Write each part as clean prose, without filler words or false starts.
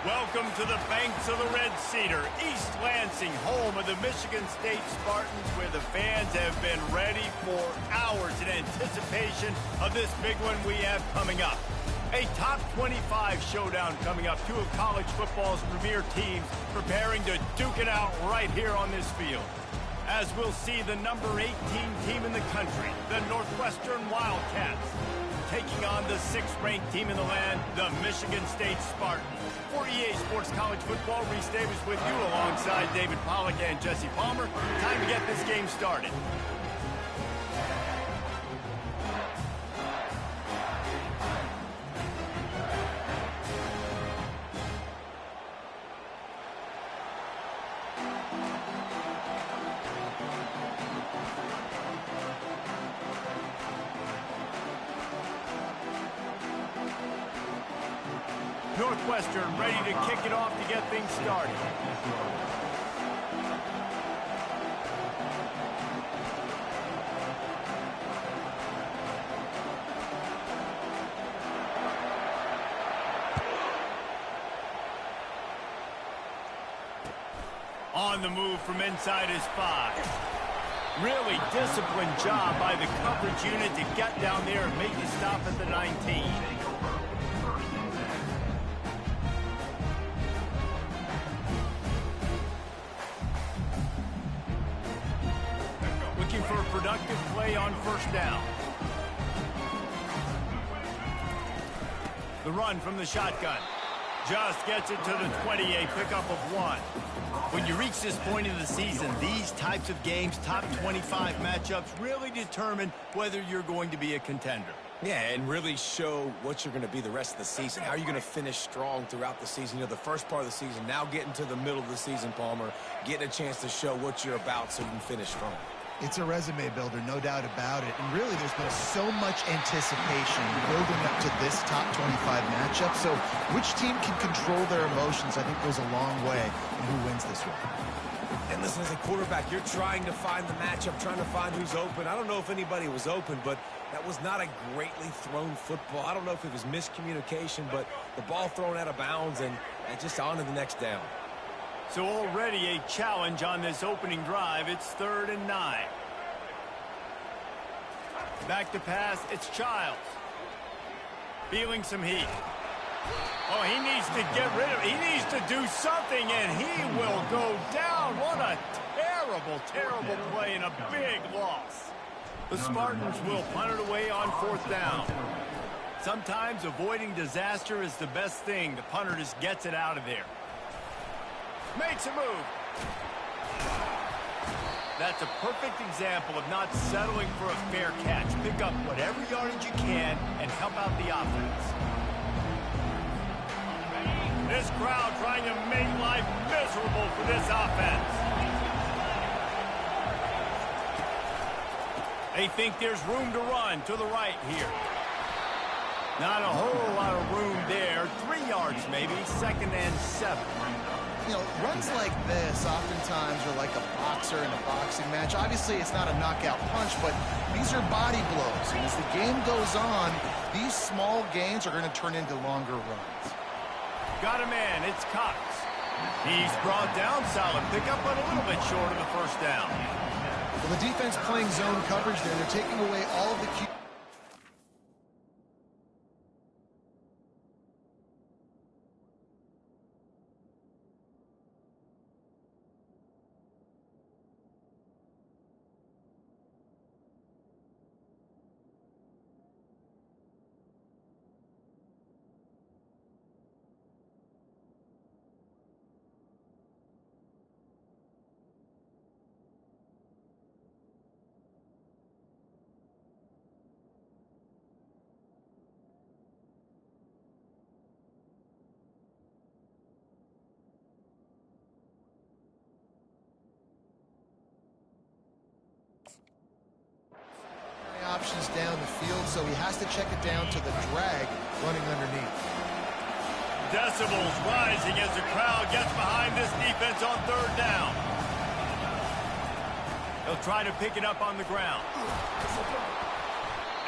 Welcome to the banks of the Red Cedar, East Lansing, home of the Michigan State Spartans, where the fans have been ready for hours in anticipation of this big one we have coming up. A top 25 showdown coming up. Two of college football's premier teams preparing to duke it out right here on this field. As we'll see the number 18 team in the country, the Northwestern Wildcats, taking on the 6th-ranked team in the land, the Michigan State Spartans. For EA Sports College Football, Reese Davis with you alongside David Pollack and Jesse Palmer. Time to get this game started. Northwestern ready to kick it off to get things started. On the move from inside his 5. Really disciplined job by the coverage unit to get down there and make the stop at the 19. Looking for a productive play on first down. The run from the shotgun. Just gets it to the 20, a pickup of 1. When you reach this point in the season, these types of games, top 25 matchups, really determine whether you're going to be a contender. Yeah, and really show what you're going to be the rest of the season. How are you going to finish strong throughout the season? You know, the first part of the season, now getting to the middle of the season, Palmer, getting a chance to show what you're about so you can finish strong. It's a resume builder, no doubt about it. And really, there's been so much anticipation building up to this top 25 matchup. So which team can control their emotions, I think, goes a long way in who wins this one. And listen, as a quarterback, you're trying to find the matchup, trying to find who's open. I don't know if anybody was open, but that was not a greatly thrown football. I don't know if it was miscommunication, but the ball thrown out of bounds and just on to the next down. So already a challenge on this opening drive. It's 3rd and 9. Back to pass, it's Childs. Feeling some heat. Oh, he needs to get rid of it. He needs to do something, and he will go down. What a terrible, terrible play and a big loss. The Spartans will punt it away on 4th down. Sometimes avoiding disaster is the best thing. The punter just gets it out of there. Makes a move. That's a perfect example of not settling for a fair catch. Pick up whatever yardage you can and help out the offense. This crowd trying to make life miserable for this offense. They think there's room to run to the right here. Not a whole lot of room there. 3 yards maybe, 2nd and 7. You know, runs like this oftentimes are like a boxer in a boxing match. Obviously, it's not a knockout punch, but these are body blows. And as the game goes on, these small gains are going to turn into longer runs. Got a man, it's Cox. He's brought down, solid pickup, but a little bit short of the first down. Well, the defense playing zone coverage there. They're taking away all of the key. Options down the field, so he has to check it down to the drag running underneath. Decibels rising as the crowd gets behind this defense on 3rd down. He'll try to pick it up on the ground.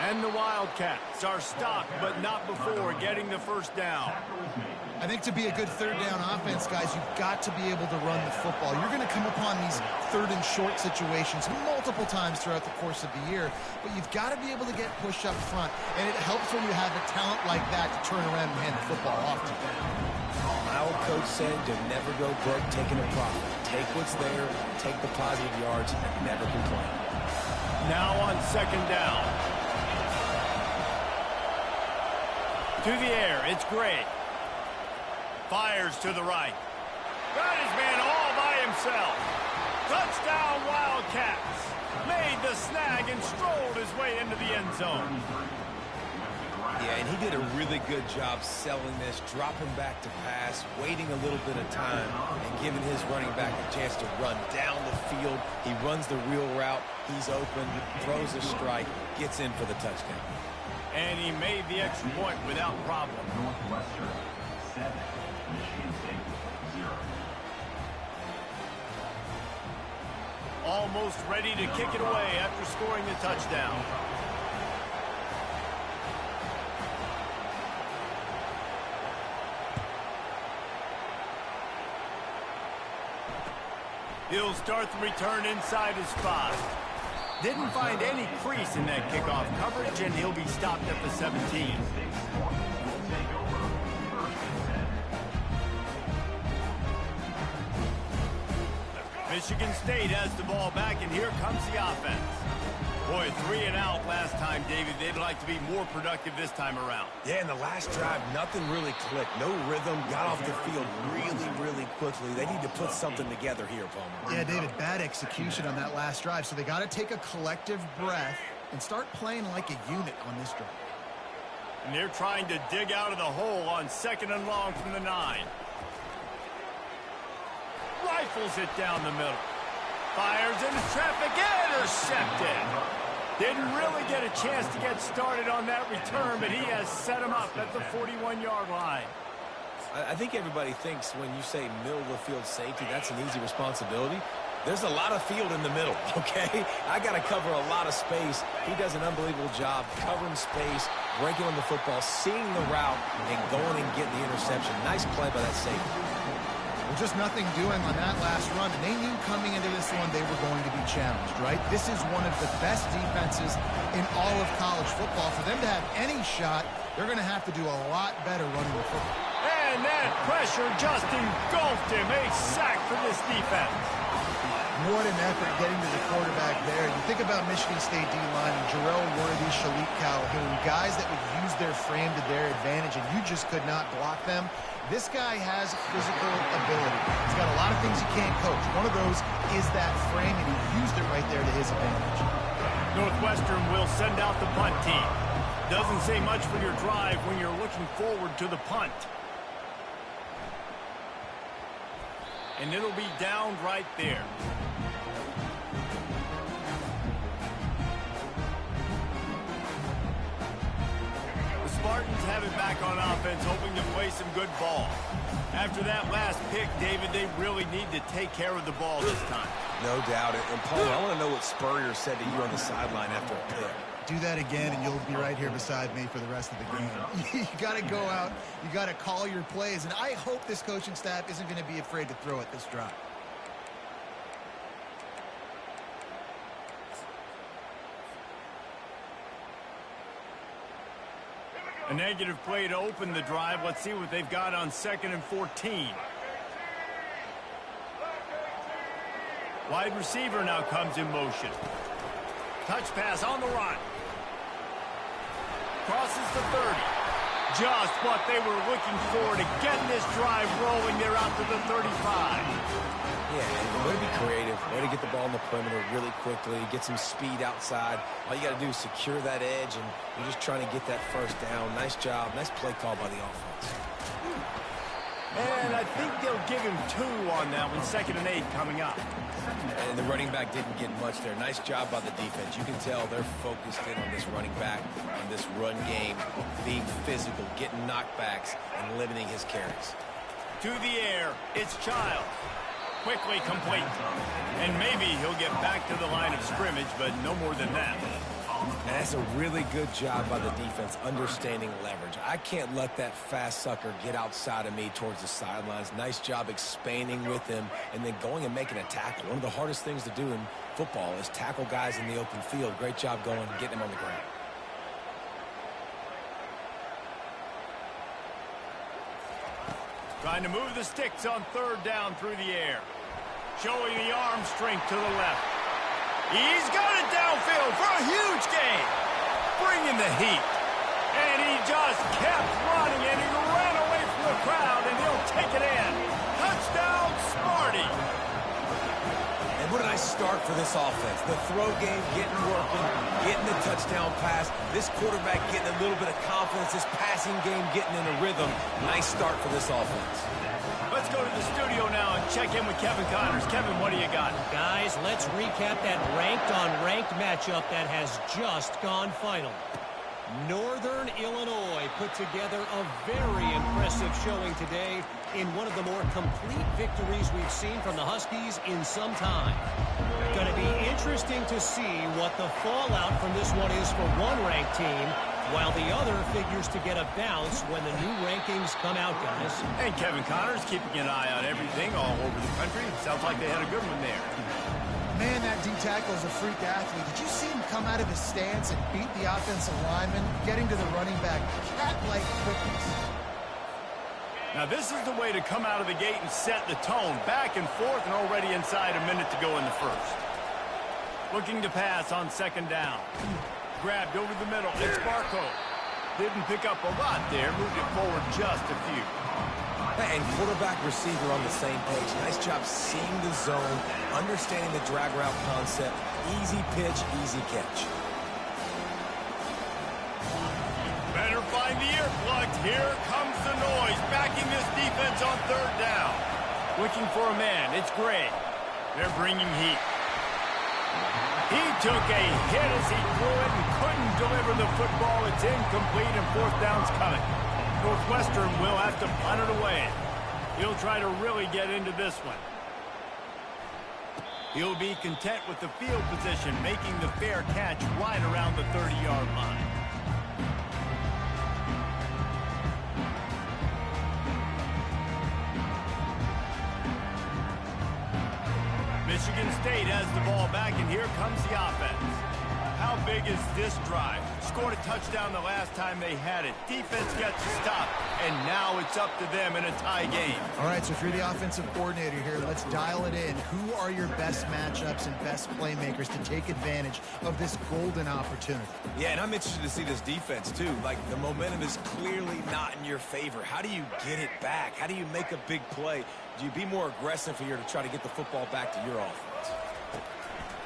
And the Wildcats are stopped, but not before getting the first down. I think to be a good third down offense, guys, you've got to be able to run the football. You're going to come upon these third and short situations multiple times throughout the course of the year, but you've got to be able to get push up front, and it helps when you have a talent like that to turn around and hand the football off to you. My old coach said to never go broke taking a profit. Take what's there, take the positive yards, and never complain. Now on second down. To the air, it's Gray. Fires to the right. Got his man all by himself. Touchdown Wildcats. Made the snag and strolled his way into the end zone. Yeah, and he did a really good job selling this, dropping back to pass, waiting a little bit of time, and giving his running back a chance to run down the field. He runs the real route. He's open, throws a strike, gets in for the touchdown. And he made the extra point without problem. Northwestern 7, Michigan State 0. Almost ready to kick it away after scoring the touchdown. He'll start the return inside his 5. Didn't find any crease in that kickoff coverage, and he'll be stopped at the 17. Michigan State has the ball back, and here comes the offense. Boy, 3 and out last time, David. They'd like to be more productive this time around. Yeah, in the last drive, nothing really clicked. No rhythm, got off the field really quickly. They need to put something together here, Palmer. Yeah, David, bad execution on that last drive, so they got to take a collective breath and start playing like a unit on this drive. And they're trying to dig out of the hole on second and long from the 9. Rifles it down the middle. Fires into traffic, intercepted. Didn't really get a chance to get started on that return, but he has set him up at the 41-yard line. I think everybody thinks when you say middle of the field safety, that's an easy responsibility. There's a lot of field in the middle, okay? I got to cover a lot of space. He does an unbelievable job covering space, breaking on the football, seeing the route, and going and getting the interception. Nice play by that safety. Well, just nothing doing on that last run, and they knew coming into this one they were going to be challenged, right? This is one of the best defenses in all of college football. For them to have any shot, they're going to have to do a lot better running the football. And that pressure just engulfed him. A sack for this defense. What an effort getting to the quarterback there. You think about Michigan State D-line, Jarrell Worthy, Shalik Calhoun, guys that would use their frame to their advantage, and you just could not block them. This guy has physical ability. He's got a lot of things he can't coach. One of those is that frame, and he used it right there to his advantage. Northwestern will send out the punt team. Doesn't say much for your drive when you're looking forward to the punt. And it'll be down right there. Spartans have it back on offense, hoping to play some good ball. After that last pick, David, they really need to take care of the ball this time. No doubt. And Paul, I want to know what Spurrier said to you on the sideline after a pick. Do that again, and you'll be right here beside me for the rest of the game. You got to go out. You got to call your plays, and I hope this coaching staff isn't going to be afraid to throw it this drive. A negative play to open the drive. Let's see what they've got on 2nd and 14. Wide receiver now comes in motion. Touch pass on the run. Crosses the 30. Just what they were looking for to get this drive rolling. They're out to the 35. Yeah, and way to be creative, way to get the ball in the perimeter really quickly, get some speed outside. All you got to do is secure that edge, and you're just trying to get that first down. Nice job. Nice play call by the offense. And I think they'll give him 2 on that one. 2nd and 8 coming up. And the running back didn't get much there. Nice job by the defense. You can tell they're focused in on this running back, on this run game, being physical, getting knockbacks, and limiting his carries. To the air, it's Child. Quickly complete. And maybe he'll get back to the line of scrimmage, but no more than that. And that's a really good job by the defense understanding leverage. I can't let that fast sucker get outside of me towards the sidelines. Nice job expanding with him and then going and making a tackle. One of the hardest things to do in football is tackle guys in the open field. Great job going and getting them on the ground. Trying to move the sticks on third down through the air. Showing the arm strength to the left. He's got it downfield for a huge gain. Bringing the heat. And he just kept running, and he ran away from the crowd, and he'll take it in. Touchdown, Smarty. And what a nice start for this offense. The throw game getting working, getting the touchdown pass. This quarterback getting a little bit of confidence. This passing game getting in a rhythm. Nice start for this offense. Let's go to the studio now and check in with Kevin Connors. Kevin, what do you got? Guys, let's recap that ranked-on-ranked matchup that has just gone final. Northern Illinois put together a very impressive showing today in one of the more complete victories we've seen from the Huskies in some time. Going to be interesting to see what the fallout from this one is for one ranked team, while the other figures to get a bounce when the new rankings come out, guys. And Kevin Connors keeping an eye on everything all over the country. Sounds like they had a good one there. Man, that D-tackle is a freak athlete. Did you see him come out of his stance and beat the offensive lineman, getting to the running back? Cat-like quickness. Now, this is the way to come out of the gate and set the tone. Back and forth and already inside a minute to go in the first. Looking to pass on second down. Grabbed over the middle. It's Barco. Didn't pick up a lot there. Moved it forward just a few. And quarterback receiver on the same page. Nice job seeing the zone, understanding the drag route concept. Easy pitch, easy catch. Better find the earplugs. Here comes the noise. Backing this defense on third down. Looking for a man. It's Gray. They're bringing heat. He took a hit as he threw it and couldn't deliver the football. It's incomplete and fourth down's coming. Northwestern will have to punt it away. He'll try to really get into this one. He'll be content with the field position, making the fair catch right around the 30-yard line. Michigan State has the ball back, and here comes the offense. How big is this drive? Scored a touchdown the last time they had it. Defense gets stopped, and now it's up to them in a tie game. All right, so if you're the offensive coordinator here, let's dial it in. Who are your best matchups and best playmakers to take advantage of this golden opportunity? Yeah, and I'm interested to see this defense, too. Like, the momentum is clearly not in your favor. How do you get it back? How do you make a big play? Do you be more aggressive here to try to get the football back to your offense?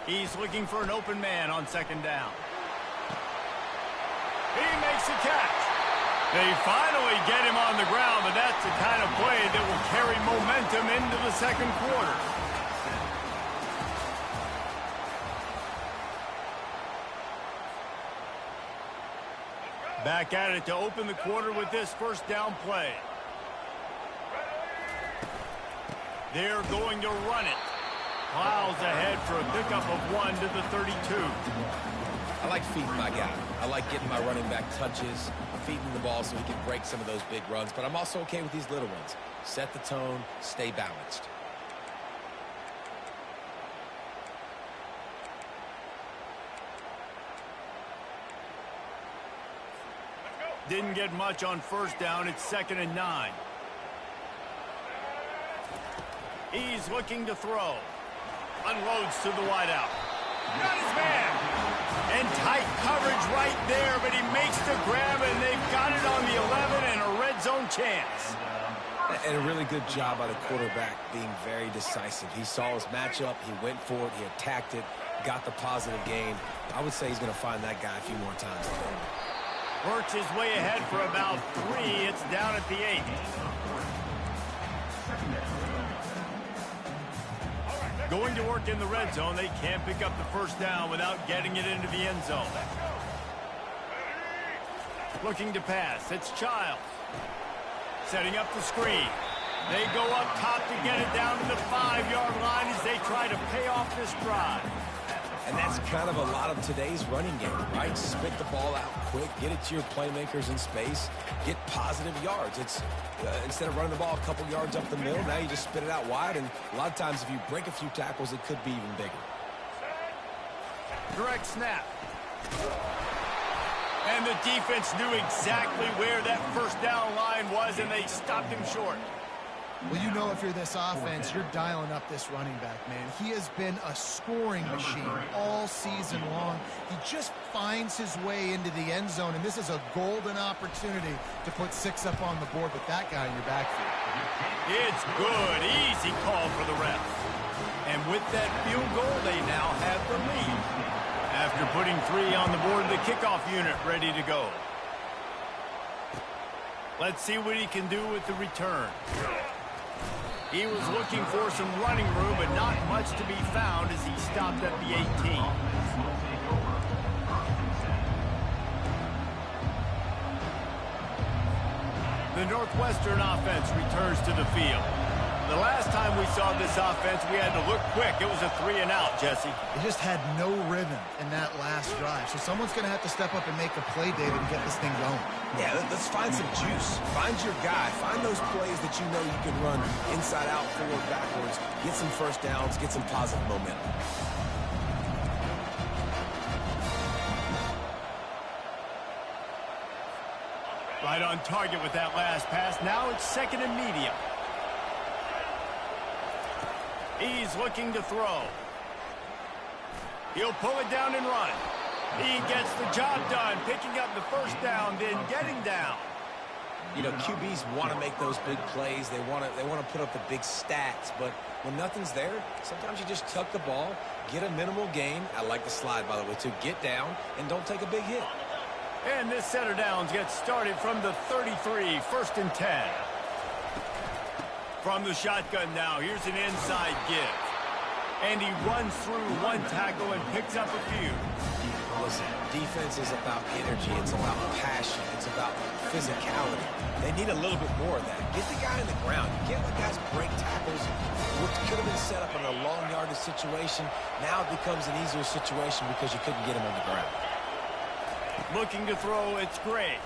He's looking for an open man on second down. He makes the catch. They finally get him on the ground, but that's the kind of play that will carry momentum into the second quarter. Back at it to open the quarter with this first down play. They're going to run it. Plows ahead for a pickup of 1 to the 32. I like feeding my guy. I like getting my running back touches, feeding the ball so he can break some of those big runs. But I'm also okay with these little ones. Set the tone, stay balanced. Didn't get much on first down. It's 2nd and 9. He's looking to throw. Unloads to the wideout. Got his man. And tight coverage right there, but he makes the grab, and they've got it on the 11 and a red zone chance. And a really good job by the quarterback being very decisive. He saw his matchup. He went for it. He attacked it. Got the positive gain. I would say he's going to find that guy a few more times today. Works his way ahead for about 3. It's down at the 8. Going to work in the red zone. They can't pick up the first down without getting it into the end zone. Looking to pass. It's Childs. Setting up the screen. They go up top to get it down to the 5-yard line as they try to pay off this drive. And that's kind of a lot of today's running game, right? Spit the ball out quick, get it to your playmakers in space, get positive yards. It's instead of running the ball a couple yards up the middle, now you just spit it out wide, and a lot of times if you break a few tackles, it could be even bigger. Direct snap. And the defense knew exactly where that first down line was, and they stopped him short. Well, you know if you're this offense, you're dialing up this running back, man. He has been a scoring machine all season long. He just finds his way into the end zone, and this is a golden opportunity to put 6 up on the board with that guy in your backfield. It's good. Easy call for the ref. And with that field goal, they now have the lead. After putting 3 on the board, the kickoff unit ready to go. Let's see what he can do with the return. He was looking for some running room, but not much to be found as he stopped at the 18. The Northwestern offense returns to the field. The last time we saw this offense, we had to look quick. It was a 3-and-out, Jesse. They just had no rhythm in that last drive. So someone's going to have to step up and make a play, David, and get this thing going. Yeah, let's find some juice. Find your guy. Find those plays that you know you can run inside out, forward, backwards. Get some first downs. Get some positive momentum. Right on target with that last pass. Now it's 2nd and medium. He's looking to throw. He'll pull it down and run. He gets the job done, picking up the first down, then getting down. You know, QBs want to make those big plays. They want to put up the big stats. But when nothing's there, sometimes you just tuck the ball, get a minimal gain. I like the slide, by the way, to get down and don't take a big hit. And this set of downs gets started from the 33, 1st and 10. From the shotgun now, here's an inside give. And he runs through 1 tackle and picks up a few. Listen, defense is about energy. It's about passion. It's about physicality. They need a little bit more of that. Get the guy in the ground. You can't let guys break tackles. What could have been set up in a long yardage situation, now it becomes an easier situation because you couldn't get him on the ground. Looking to throw, it's Gray.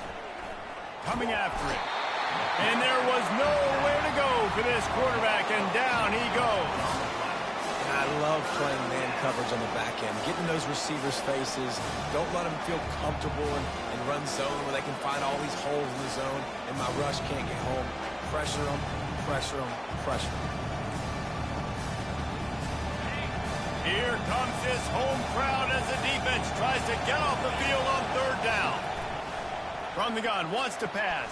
Coming after it. And there was nowhere to go for this quarterback, and down he goes. I love playing man coverage on the back end, getting those receivers' faces. Don't let them feel comfortable and run zone where they can find all these holes in the zone, and my rush can't get home. Pressure them, pressure them, pressure them. Here comes this home crowd as the defense tries to get off the field on 3rd down. From the gun, wants to pass.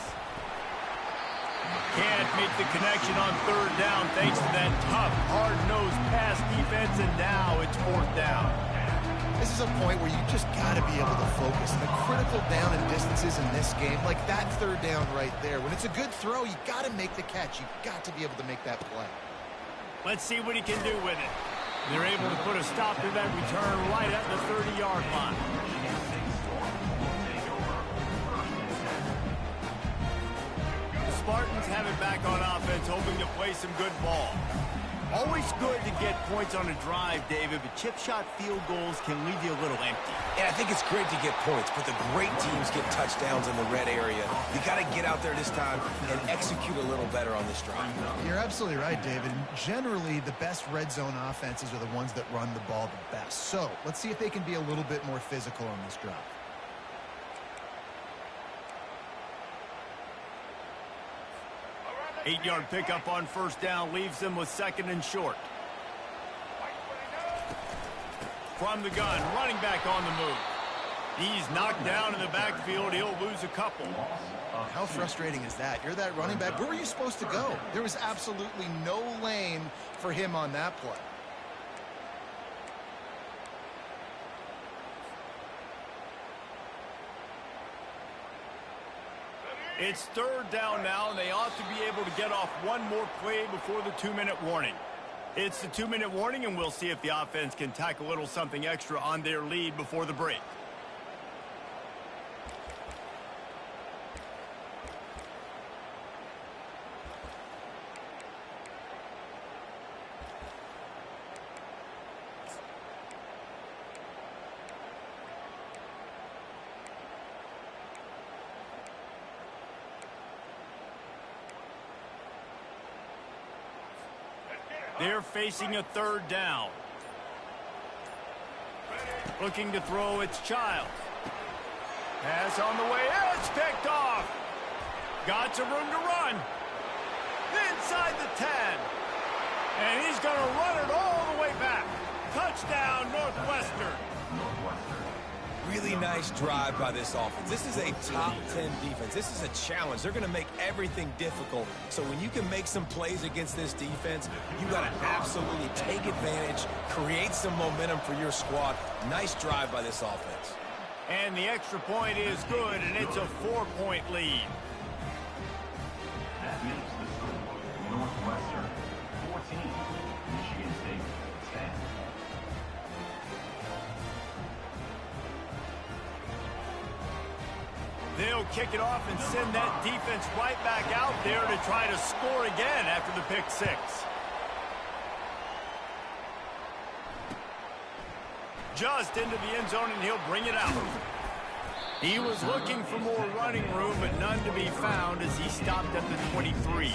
Can't make the connection on 3rd down thanks to that tough, hard-nosed pass defense, and now it's 4th down. This is a point where you just got to be able to focus. And the critical down and distances in this game, like that 3rd down right there, when it's a good throw, you got to make the catch. You got to be able to make that play. Let's see what he can do with it. They're able to put a stop to that return right at the 30-yard line. The Spartans have it back on offense, hoping to play some good ball. Always good to get points on a drive, David, but chip shot field goals can leave you a little empty. Yeah, I think it's great to get points, but the great teams get touchdowns in the red area. You got to get out there this time and execute a little better on this drive. You're absolutely right, David. Generally, the best red zone offenses are the ones that run the ball the best. So let's see if they can be a little bit more physical on this drive. Eight-yard pickup on 1st down leaves them with 2nd and short. From the gun, running back on the move. He's knocked down in the backfield. He'll lose a couple. How frustrating is that? You're that running back. Where were you supposed to go? There was absolutely no lane for him on that play. It's 3rd down now, and they ought to be able to get off one more play before the 2-minute warning. It's the 2-minute warning, and we'll see if the offense can tack a little something extra on their lead before the break. They're facing a third down. Looking to throw, it's Child. Pass on the way, it's picked off. Got some room to run. Inside the 10. And he's going to run it all the way back. Touchdown, Northwestern. Really nice drive by this offense. This is a top 10 defense. This is a challenge. They're going to make everything difficult. So when you can make some plays against this defense, you got to absolutely take advantage, create some momentum for your squad. Nice drive by this offense. And the extra point is good, and it's a 4-point lead. That makes the score Northwestern 14, Michigan State 10. They'll kick it off and send that defense right back out there to try to score again after the pick six. Just into the end zone, and he'll bring it out. He was looking for more running room, but none to be found as he stopped at the 23.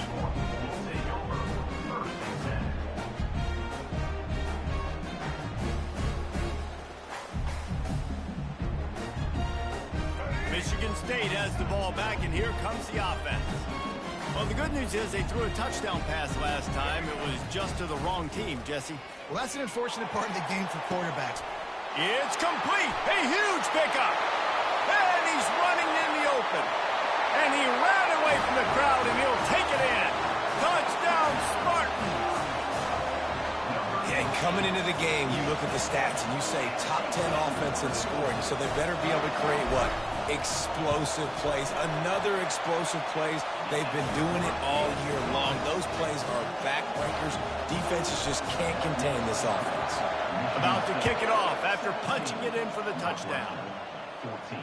Michigan State has the ball back, and here comes the offense. Well, the good news is they threw a touchdown pass last time. It was just to the wrong team, Jesse. Well, that's an unfortunate part of the game for quarterbacks. It's complete. A huge pickup. And he's running in the open. And he ran away from the crowd, and he'll take it in. Touchdown, Spartans. Yeah, and coming into the game, you look at the stats and you say top 10 offense in scoring, so they better be able to create what? Explosive plays. Another explosive plays. They've been doing it all year long. Those plays are backbreakers. Defenses just can't contain this offense. About to kick it off after punching it in for the touchdown. 14.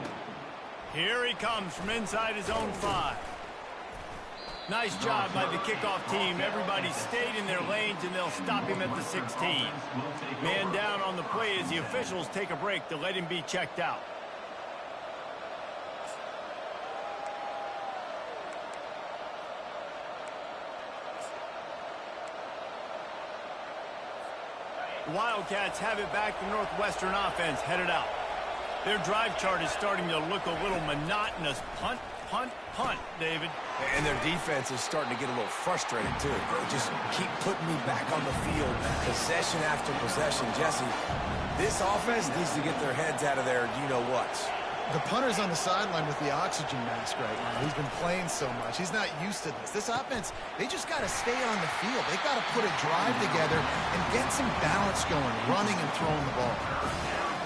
Here he comes from inside his own 5. Nice job by the kickoff team. Everybody stayed in their lanes, and they'll stop him at the 16. Man down on the play as the officials take a break to let him be checked out. Wildcats have it back. The Northwestern offense headed out. Their drive chart is starting to look a little monotonous. Punt, punt, punt, David. And their defense is starting to get a little frustrated, too. They just keep putting me back on the field, possession after possession. Jesse, this offense needs to get their heads out of their you-know-whats. The punter's on the sideline with the oxygen mask right now. He's been playing so much. He's not used to this. This offense, they just got to stay on the field. They've got to put a drive together and get some balance going, running and throwing the ball.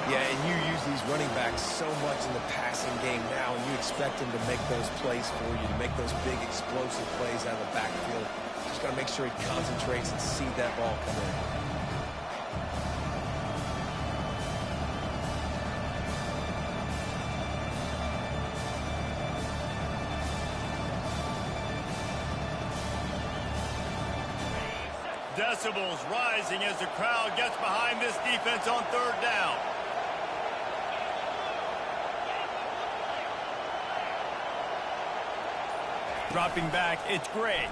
Yeah, and you use these running backs so much in the passing game now, and you expect them to make those plays for you, to make those big explosive plays out of the backfield. Just got to make sure he concentrates and see that ball come in. Decibels rising as the crowd gets behind this defense on third down. Dropping back, it's Gray.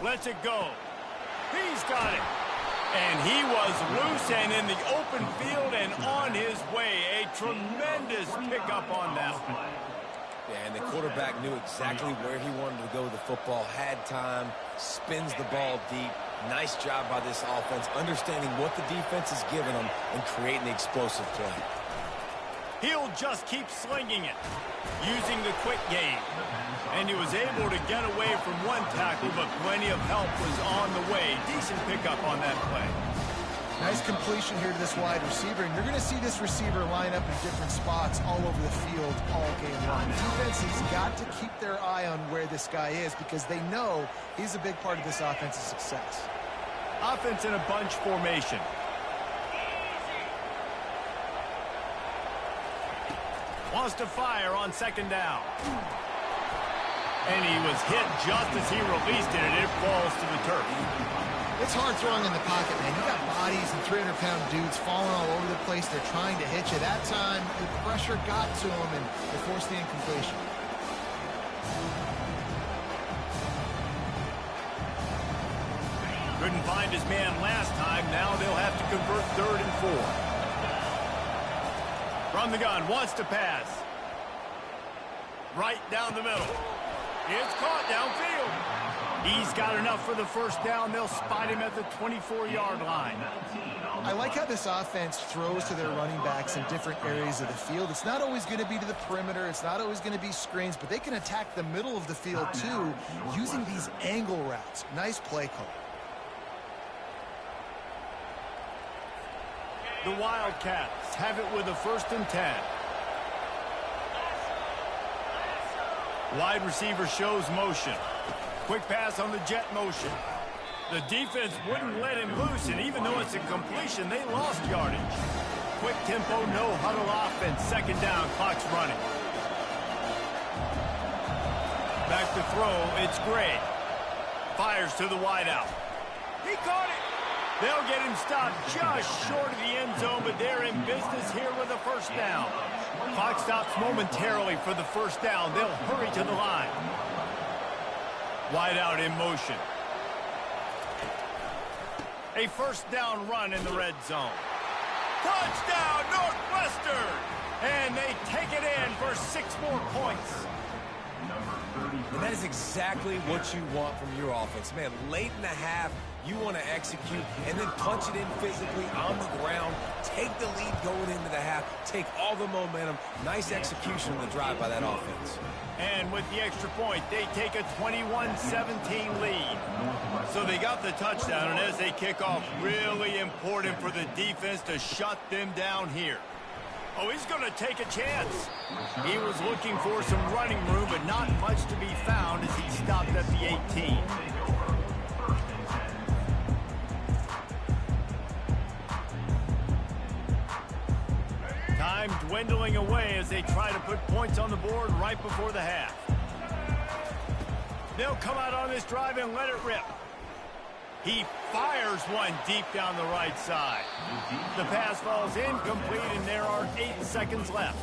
Lets it go. He's got it. And he was loose and in the open field and on his way. A tremendous pickup on that one. Yeah, and the quarterback knew exactly where he wanted to go with the football, had time, spins the ball deep. Nice job by this offense, understanding what the defense is giving them and creating the explosive play. He'll just keep slinging it, using the quick game. And he was able to get away from one tackle, but plenty of help was on the way. Decent pickup on that play. Nice completion here to this wide receiver, and you're going to see this receiver line up in different spots all over the field all game long. Defense has got to keep their eye on where this guy is because they know he's a big part of this offense's success. Offense in a bunch formation. Wants to fire on second down. And he was hit just as he released it, and it falls to the turf. It's hard throwing in the pocket, man. You got bodies and 300-pound dudes falling all over the place. They're trying to hit you. That time, the pressure got to him, and they forced the incompletion. Couldn't find his man last time. Now they'll have to convert 3rd and 4. From the gun, wants to pass. Right down the middle. It's caught downfield. He's got enough for the first down. They'll spot him at the 24-yard line. I like how this offense throws to their running backs in different areas of the field. It's not always going to be to the perimeter. It's not always going to be screens, but they can attack the middle of the field, too, using these angle routes. Nice play call. The Wildcats have it with a 1st and 10. Wide receiver shows motion. Quick pass on the jet motion. The defense wouldn't let him loose, and even though it's a completion, they lost yardage. Quick tempo, no huddle offense. 2nd down, clock's running. Back to throw, it's Gray. Fires to the wideout. He caught it. They'll get him stopped just short of the end zone, but they're in business here with a 1st down. Clock stops momentarily for the 1st down. They'll hurry to the line. Wide out in motion. A 1st down run in the red zone. Touchdown, Northwestern! And they take it in for 6 more points. And that is exactly what you want from your offense. Man, late in the half, you want to execute and then punch it in physically on the ground. Take the lead going into the half. Take all the momentum. Nice execution on the drive by that offense. And with the extra point, they take a 21-17 lead. So they got the touchdown, and as they kick off, really important for the defense to shut them down here. Oh, he's going to take a chance. He was looking for some running room, but not much to be found as he stopped at the 18. Time dwindling away as they try to put points on the board right before the half. They'll come out on this drive and let it rip. He fires one deep down the right side. The pass falls incomplete, and there are 8 seconds left.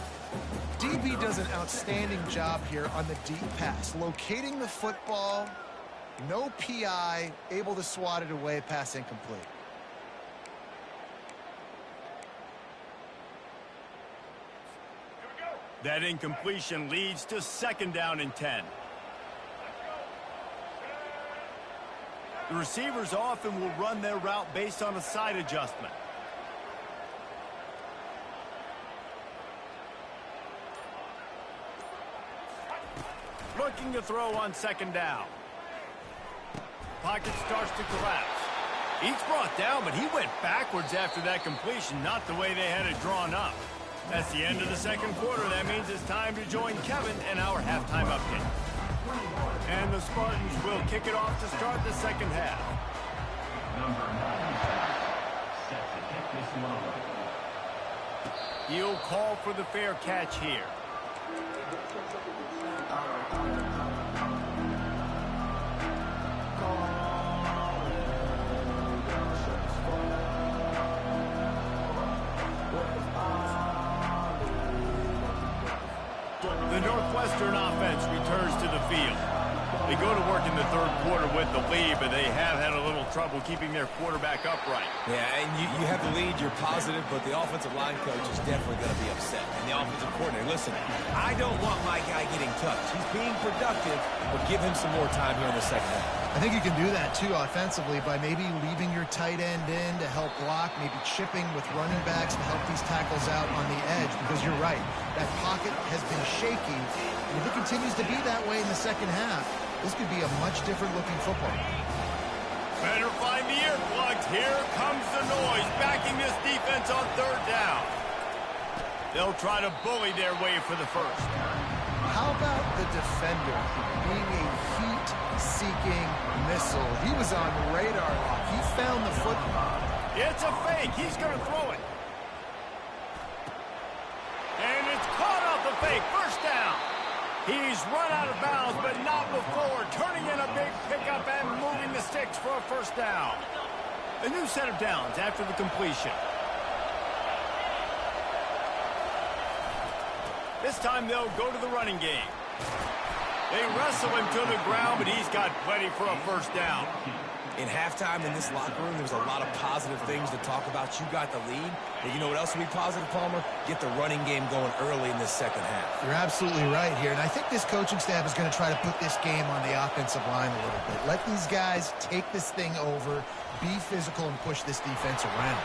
DB does an outstanding job here on the deep pass. Locating the football, no PI, able to swat it away, pass incomplete. That incompletion leads to 2nd down and 10. The receivers often will run their route based on a side adjustment. Looking to throw on 2nd down. Pocket starts to collapse. He's brought down, but he went backwards after that completion, not the way they had it drawn up. That's the end of the 2nd quarter. That means it's time to join Kevin and our halftime update. And the Spartans will kick it off to start the 2nd half. Number 95, set to hit this low. He'll call for the fair catch here. The Northwestern offense returns to the field. They go to work in the 3rd quarter with the lead, but they have had a little trouble keeping their quarterback upright. Yeah, and you have the lead, you're positive, but the offensive line coach is definitely going to be upset. And the offensive coordinator, listen, I don't want my guy getting touched. He's being productive, but give him some more time here in the 2nd half. I think you can do that, too, offensively, by maybe leaving your tight end in to help block, maybe chipping with running backs to help these tackles out on the edge, because you're right. That pocket has been shaky, and if it continues to be that way in the 2nd half, this could be a much different-looking football. Better find the earplugs. Here comes the noise, backing this defense on 3rd down. They'll try to bully their way for the 1st. How about the defender being a heat-seeking missile? He was on radar lock. He found the football. It's a fake. He's going to throw it. And it's caught off the fake. 1st down. He's run out of bounds, but not before. Turning in a big pickup and moving the sticks for a 1st down. A new set of downs after the completion. This time they'll go to the running game. They wrestle him to the ground, but he's got plenty for a 1st down. In halftime in this locker room, there was a lot of positive things to talk about. You got the lead. But you know what else will be positive, Palmer? Get the running game going early in this second half. You're absolutely right here. And I think this coaching staff is going to try to put this game on the offensive line a little bit. Let these guys take this thing over, be physical, and push this defense around.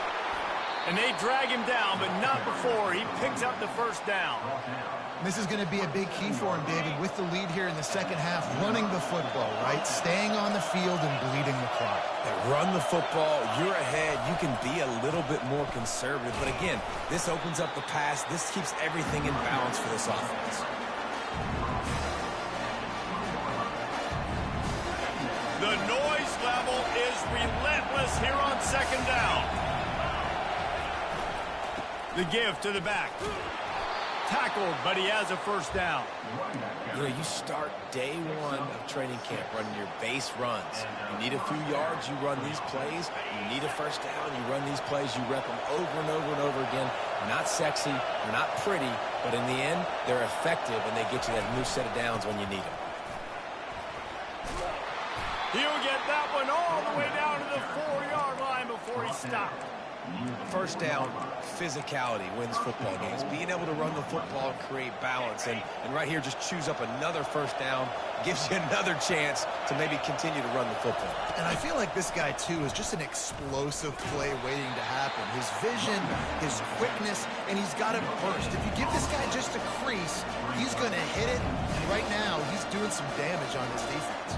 And they drag him down, but not before he picks up the first down. This is going to be a big key for him, David, with the lead here in the second half, running the football, right? Staying on the field and bleeding the clock. Run the football, you're ahead, you can be a little bit more conservative. But again, this opens up the pass. This keeps everything in balance for this offense. The noise level is relentless here on second down. The give to the back. Tackled, but he has a first down. You know, you start day one of training camp running your base runs. You need a few yards, you run these plays. You need a first down, you run these plays. You rep them over and over and over again. They're not sexy, they're not pretty, but in the end, they're effective, and they get you that new set of downs when you need them. He'll get that one all the way down to the 4-yard line before he stopped. First down, physicality wins football games. Being able to run the football and create balance. And right here, just choose up another first down, gives you another chance to maybe continue to run the football. And I feel like this guy, too, is just an explosive play waiting to happen. His vision, his quickness, and he's got it burst. If you give this guy just a crease, he's going to hit it. And right now, he's doing some damage on this defense.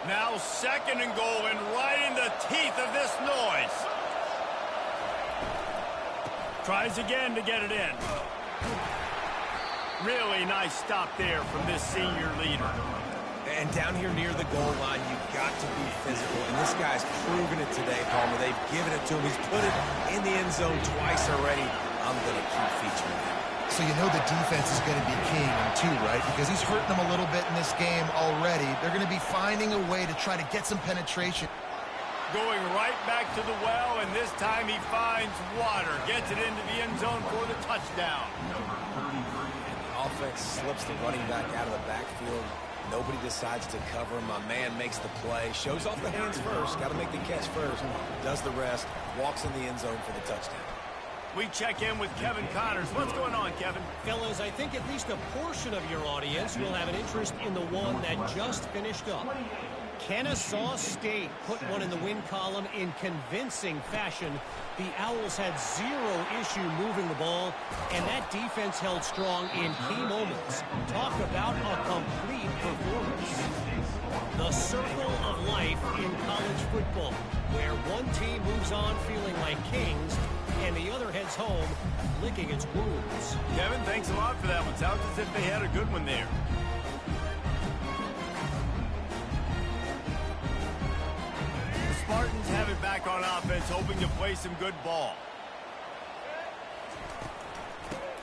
Now second and goal, and right in the teeth of this noise. Tries again to get it in. Really nice stop there from this senior leader. And down here near the goal line, you've got to be physical. And this guy's proven it today, Palmer. They've given it to him. He's put it in the end zone twice already. I'm going to keep featuring him. So you know the defense is going to be keying him too, right? Because he's hurting them a little bit in this game already. They're going to be finding a way to try to get some penetration. Going right back to the well, and this time he finds water. Gets it into the end zone for the touchdown. The offense slips the running back out of the backfield. Nobody decides to cover him. My man makes the play. Shows off the hands first. Got to make the catch first. Does the rest. Walks in the end zone for the touchdown. We check in with Kevin Connors. What's going on, Kevin? Fellas, I think at least a portion of your audience will have an interest in the one that just finished up. Kennesaw State put one in the win column in convincing fashion. The Owls had zero issue moving the ball, and that defense held strong in key moments. Talk about a complete performance. The circle of life in college football, where one team moves on feeling like kings, and the other heads home licking its wounds. Kevin, thanks a lot for that one. Sounds as if they had a good one there. The Spartans have it back on offense, hoping to play some good ball.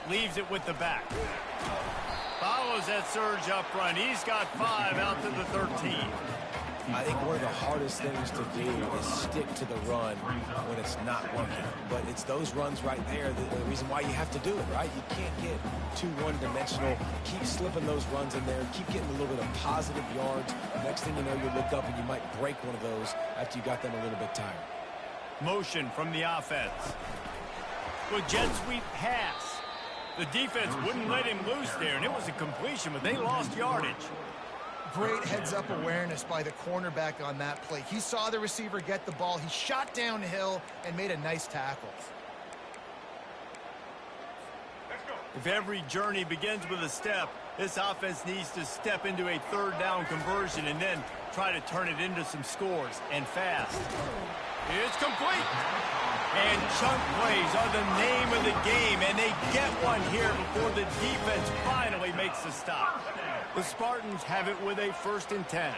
Leaves it with the back. Follows that surge up front. He's got 5 out to the 13. I think one of the hardest things to do is stick to the run when it's not working. But it's those runs right there, the reason why you have to do it, right? You can't get too one-dimensional. Keep slipping those runs in there. Keep getting a little bit of positive yards. Next thing you know, you look up and you might break one of those after you got them a little bit tired. Motion from the offense. With jet sweep pass. The defense wouldn't let him loose there, and it was a completion, but they lost yardage. Great heads-up awareness by the cornerback on that play. He saw the receiver get the ball. He shot downhill and made a nice tackle. If every journey begins with a step, this offense needs to step into a third down conversion and then try to turn it into some scores, and fast. It's complete. And chunk plays are the name of the game, and they get one here before the defense finally makes the stop. The Spartans have it with a 1st and 10.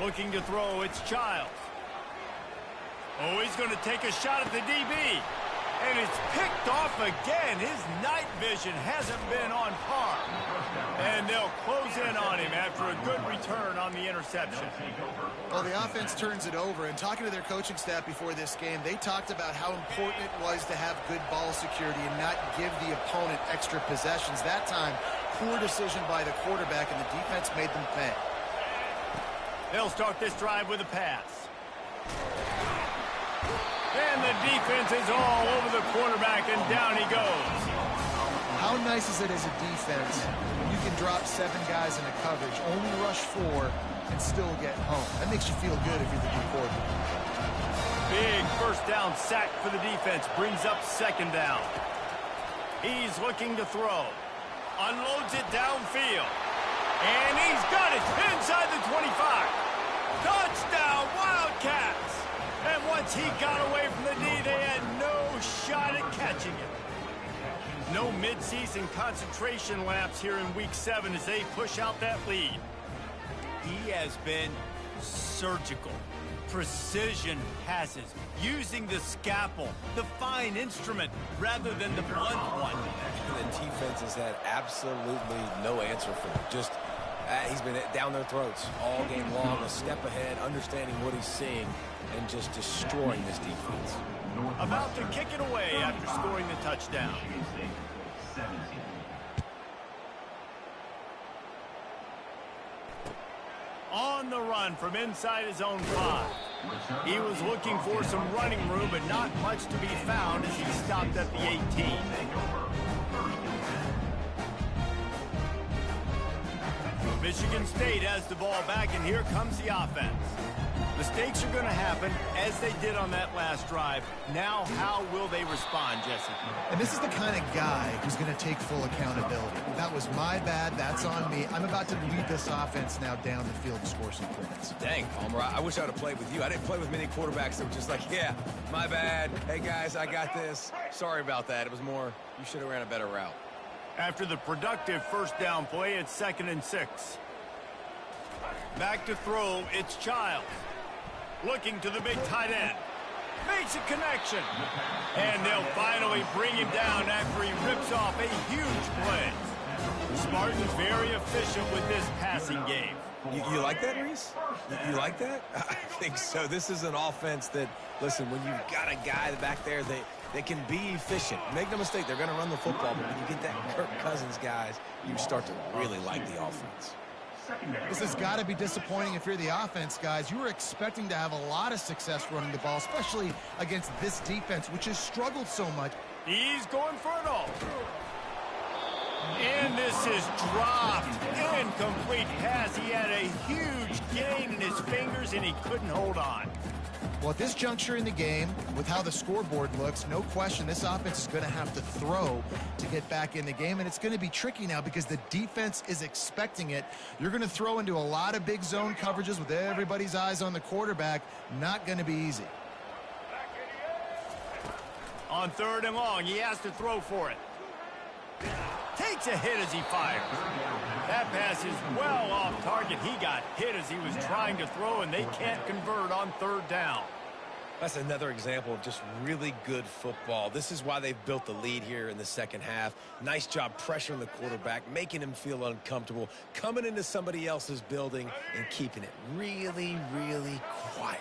Looking to throw, it's Childs. Oh, he's going to take a shot at the DB. And it's picked off again. His night vision hasn't been on par. And they'll close in on him after a good return on the interception. Well, the offense turns it over, and talking to their coaching staff before this game, they talked about how important it was to have good ball security and not give the opponent extra possessions. That time, poor decision by the quarterback, and the defense made them pay. They'll start this drive with a pass. And the defense is all over the quarterback, and down he goes. How nice is it as a defense when you can drop 7 guys in a coverage, only rush 4, and still get home? That makes you feel good if you're the D coordinator. Big first down sack for the defense. Brings up second down. He's looking to throw. Unloads it downfield. And he's got it inside the 25. Touchdown, Wildcats! And once he got away from the knee, they had no shot at catching him. No midseason concentration laps here in Week 7 as they push out that lead. He has been surgical. Precision passes, using the scalpel, the fine instrument, rather than the blunt one. The defense has had absolutely no answer for him. Just, he's been down their throats all game long, a step ahead, understanding what he's seeing, and just destroying this defense. About to kick it away after scoring the touchdown. On the run from inside his own 5. He was looking for some running room, but not much to be found as he stopped at the 18. Michigan State has the ball back, and here comes the offense. Mistakes are going to happen, as they did on that last drive. Now, how will they respond, Jesse? And this is the kind of guy who's going to take full accountability. That was my bad. That's on me. I'm about to lead this offense now down the field to score some points. Dang, Palmer, I wish I'd have played with you. I didn't play with many quarterbacks that were just like, yeah, my bad. Hey, guys, I got this. Sorry about that. It was more, you should have ran a better route. After the productive first down play, it's 2nd and 6. Back to throw, it's Childs. Looking to the big tight end. Makes a connection. And they'll finally bring him down after he rips off a huge play. Spartans very efficient with this passing game. You like that, Reese? You like that? I think so. This is an offense that, listen, when you've got a guy back there, they can be efficient. Make no mistake, they're going to run the football, but when you get that Kirk Cousins guys, you start to really like the offense. This has got to be disappointing if you're the offense, guys. You were expecting to have a lot of success running the ball, especially against this defense, which has struggled so much. He's going for it all. And this is dropped. Incomplete pass. He had a huge gain in his fingers, and he couldn't hold on. Well, at this juncture in the game, with how the scoreboard looks, no question this offense is going to have to throw to get back in the game, and it's going to be tricky now because the defense is expecting it. You're going to throw into a lot of big zone coverages with everybody's eyes on the quarterback. Not going to be easy. On 3rd and long, he has to throw for it. Takes a hit as he fires. That pass is well off target. He got hit as he was trying to throw, and they can't convert on 3rd down. That's another example of just really good football. This is why they've built the lead here in the second half. Nice job pressuring the quarterback, making him feel uncomfortable, coming into somebody else's building and keeping it really, really quiet.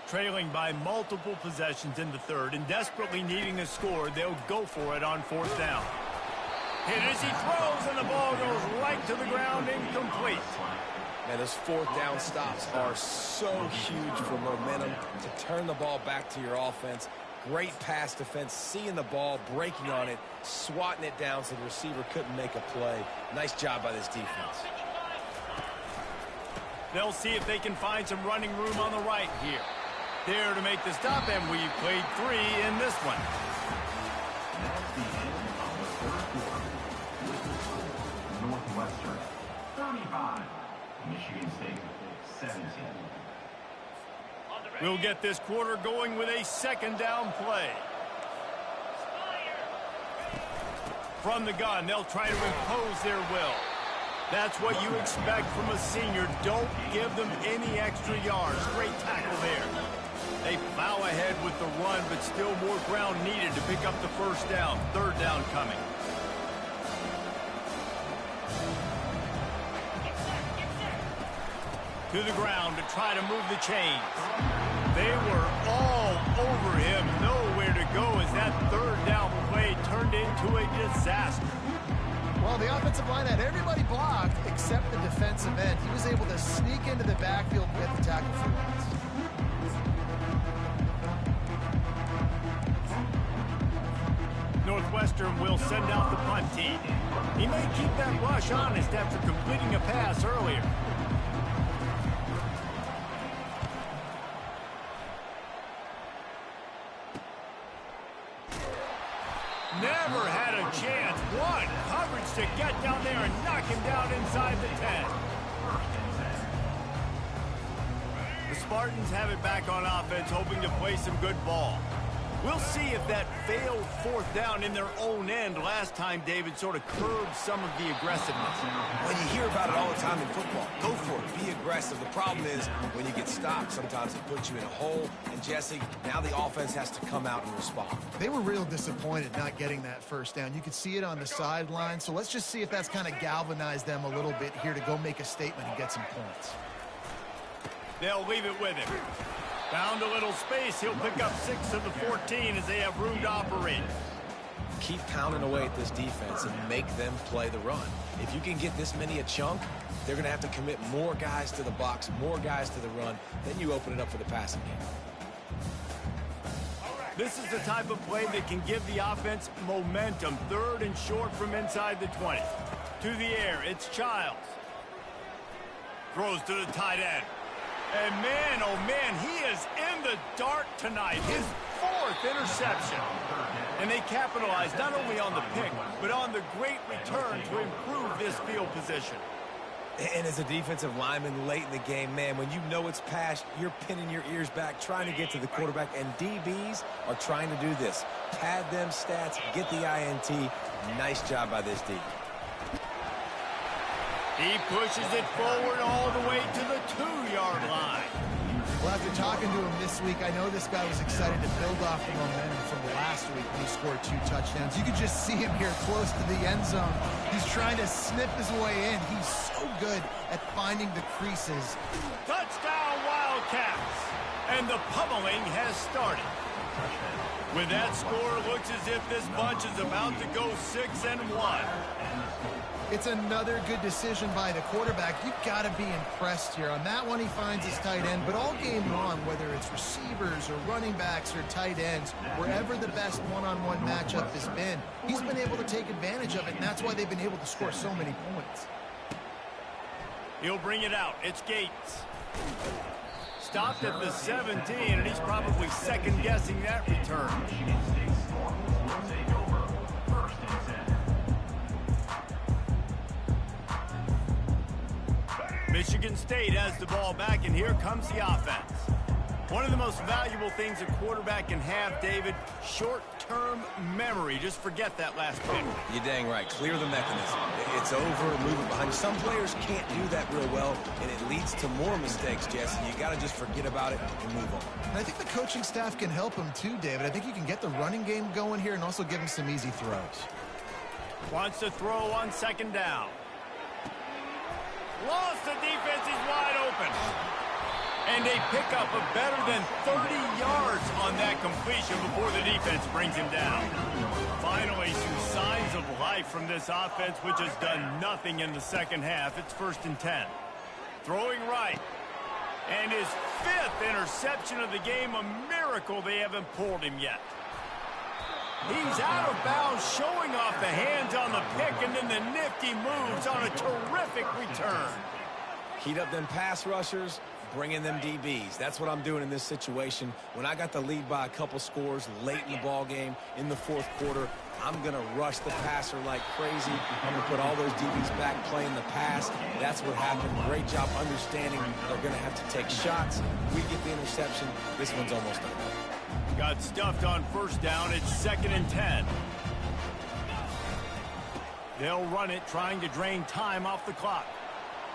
Trailing by multiple possessions in the 3rd and desperately needing a score, they'll go for it on 4th down. Hit as he throws, and the ball goes right to the ground, incomplete. Man, those 4th down stops are so huge for momentum to turn the ball back to your offense. Great pass defense, seeing the ball, breaking on it, swatting it down so the receiver couldn't make a play. Nice job by this defense. They'll see if they can find some running room on the right here. There to make the stop, and we've played 3 in this one. That's the end of the 3rd quarter. Northwestern 35, Michigan State 17. We'll get this quarter going with a 2nd down play. From the gun, they'll try to impose their will. That's what you expect from a senior. Don't give them any extra yards. Great tackle there. They plow ahead with the run, but still more ground needed to pick up the first down. Third down coming. To the ground to try to move the chains. They were all over him. Nowhere to go as that third down play turned into a disaster. Well, the offensive line had everybody blocked except the defensive end. He was able to sneak into the backfield with the tackle for loss. Northwestern will send out the punt team. He may keep that rush honest after completing a pass earlier. Never had a chance. One coverage to get down there and knock him down inside the 10. The Spartans have it back on offense, hoping to play some good ball. We'll see if that failed fourth down in their own end last time, David, sort of curbed some of the aggressiveness. Well, you hear about it all the time in football. Go for it. Be aggressive. The problem is when you get stopped, sometimes it puts you in a hole. And, Jesse, now the offense has to come out and respond. They were real disappointed not getting that first down. You could see it on the sideline. So let's just see if that's kind of galvanized them a little bit here to go make a statement and get some points. They'll leave it with him. Found a little space. He'll pick up 6 of the 14 as they have room to operate. Keep pounding away at this defense and make them play the run. If you can get this many a chunk, they're going to have to commit more guys to the box, more guys to the run. Then you open it up for the passing game. This is the type of play that can give the offense momentum. Third and short from inside the 20. To the air, it's Childs. Throws to the tight end. And man, oh man, he is in the dark tonight. His 4th interception. And they capitalized not only on the pick, but on the great return to improve this field position. And as a defensive lineman late in the game, man, when you know it's passed, you're pinning your ears back, trying to get to the quarterback. And DBs are trying to do this. Pad them stats, get the INT. Nice job by this D. He pushes it forward all the way to the 2-yard line. Well, after talking to him this week, I know this guy was excited to build off the momentum from last week when he scored 2 touchdowns. You could just see him here close to the end zone. He's trying to snip his way in. He's so good at finding the creases. Touchdown, Wildcats! And the pummeling has started. With that score, it looks as if this bunch is about to go 6-1. It's another good decision by the quarterback. You've got to be impressed here. On that one, he finds his tight end. But all game long, whether it's receivers or running backs or tight ends, wherever the best one-on-one matchup has been, he's been able to take advantage of it, and that's why they've been able to score so many points. He'll bring it out. It's Gates. Stopped at the 17, and he's probably second-guessing that return. Michigan State has the ball back, and here comes the offense. One of the most valuable things a quarterback can have, David, short-term memory. Just forget that last pick. You're dang right. Clear the mechanism. It's over, move it behind you. Some players can't do that real well, and it leads to more mistakes, Jesse. You got to just forget about it and move on. And I think the coaching staff can help him too, David. I think you can get the running game going here and also give him some easy throws. Wants to throw on second down. Lost, the defense is wide open. And they pick up a better than 30 yards on that completion before the defense brings him down. Finally, some signs of life from this offense, which has done nothing in the second half. It's 1st and 10. Throwing right. And his 5th interception of the game, a miracle they haven't pulled him yet. He's out of bounds, showing off the hands on the pick, and then the nifty moves on a terrific return. Heat up them pass rushers, bring in them DBs. That's what I'm doing in this situation. When I got the lead by a couple scores late in the ball game, in the 4th quarter, I'm going to rush the passer like crazy. I'm going to put all those DBs back playing the pass. That's what happened. Great job understanding they're going to have to take shots. We get the interception. This one's almost done. Got stuffed on 1st down. It's 2nd and 10. They'll run it, trying to drain time off the clock.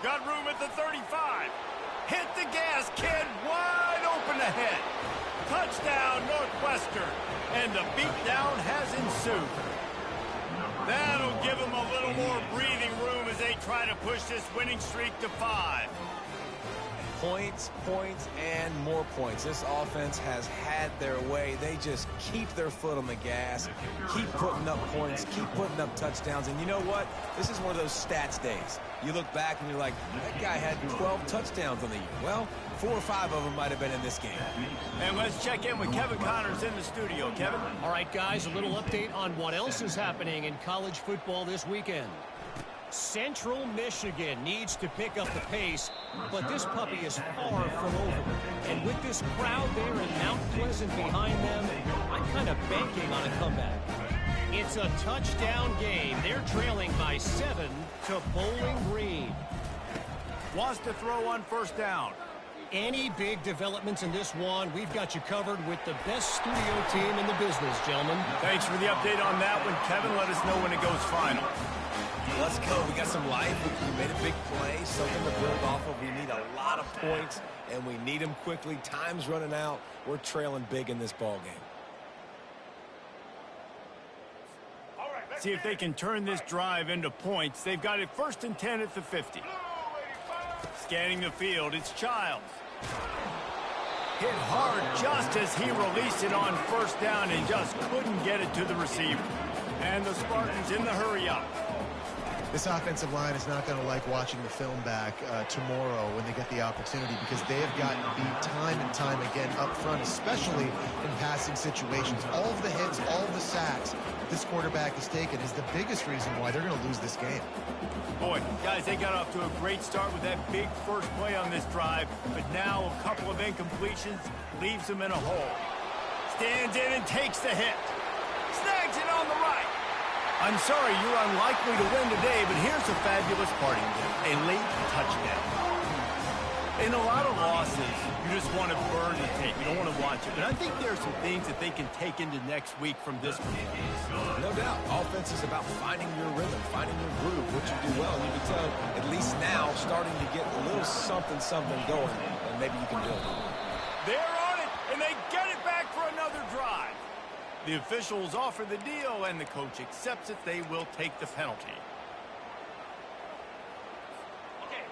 Got room at the 35. Hit the gas, kid. Wide open ahead. Touchdown, Northwestern. And the beatdown has ensued. That'll give them a little more breathing room as they try to push this winning streak to 5. Points, points, and more points. This offense has had their way. They just keep their foot on the gas, keep putting up points, keep putting up touchdowns. And you know what? This is one of those stats days. You look back and you're like, that guy had 12 touchdowns on the year. Well, 4 or 5 of them might have been in this game. And let's check in with Kevin Connors in the studio. Kevin? All right, guys, a little update on what else is happening in college football this weekend. Central Michigan needs to pick up the pace, but this puppy is far from over. And with this crowd there in Mount Pleasant behind them, I'm kind of banking on a comeback. It's a touchdown game. They're trailing by 7 to Bowling Green. Wants to throw on first down. Any big developments in this one, we've got you covered with the best studio team in the business, gentlemen. Thanks for the update on that one, Kevin. Let us know when it goes final. Let's go. We got some life. We made a big play, something to build off of. We need a lot of points, and we need them quickly. Time's running out. We're trailing big in this ball game. See if they can turn this drive into points. They've got it 1st and 10 at the 50. Scanning the field, it's Childs. Hit hard just as he released it on first down and just couldn't get it to the receiver. And the Spartans in the hurry-up. This offensive line is not going to like watching the film back tomorrow when they get the opportunity, because they have gotten beat time and time again up front, especially in passing situations. All of the hits, all of the sacks that this quarterback has taken is the biggest reason why they're going to lose this game. Boy, guys, they got off to a great start with that big first play on this drive, but now a couple of incompletions leaves them in a hole. Stands in and takes the hit. Snags it on the right. I'm sorry you're unlikely to win today, but here's a fabulous parting gift, a late touchdown. In a lot of losses, you just want to burn the tape. You don't want to watch it. But I think there are some things that they can take into next week from this performance. No doubt. Offense is about finding your rhythm, finding your groove, what you do well. And you can tell, at least now, starting to get a little something going, and maybe you can build it. They're on it, and they get it back for another drive. The officials offer the deal, and the coach accepts it. They will take the penalty.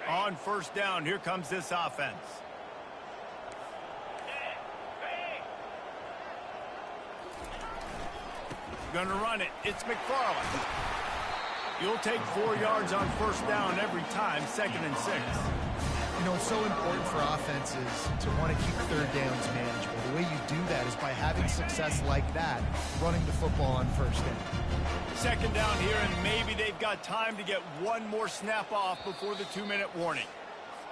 On first down, here comes this offense. Gonna run it. It's McFarland. You'll take 4 yards on first down every time, 2nd and 6. You know, it's so important for offenses to want to keep third downs manageable. The way you do that is by having success like that, running the football on first down. 2nd down here, and maybe they've got time to get one more snap off before the 2-minute warning.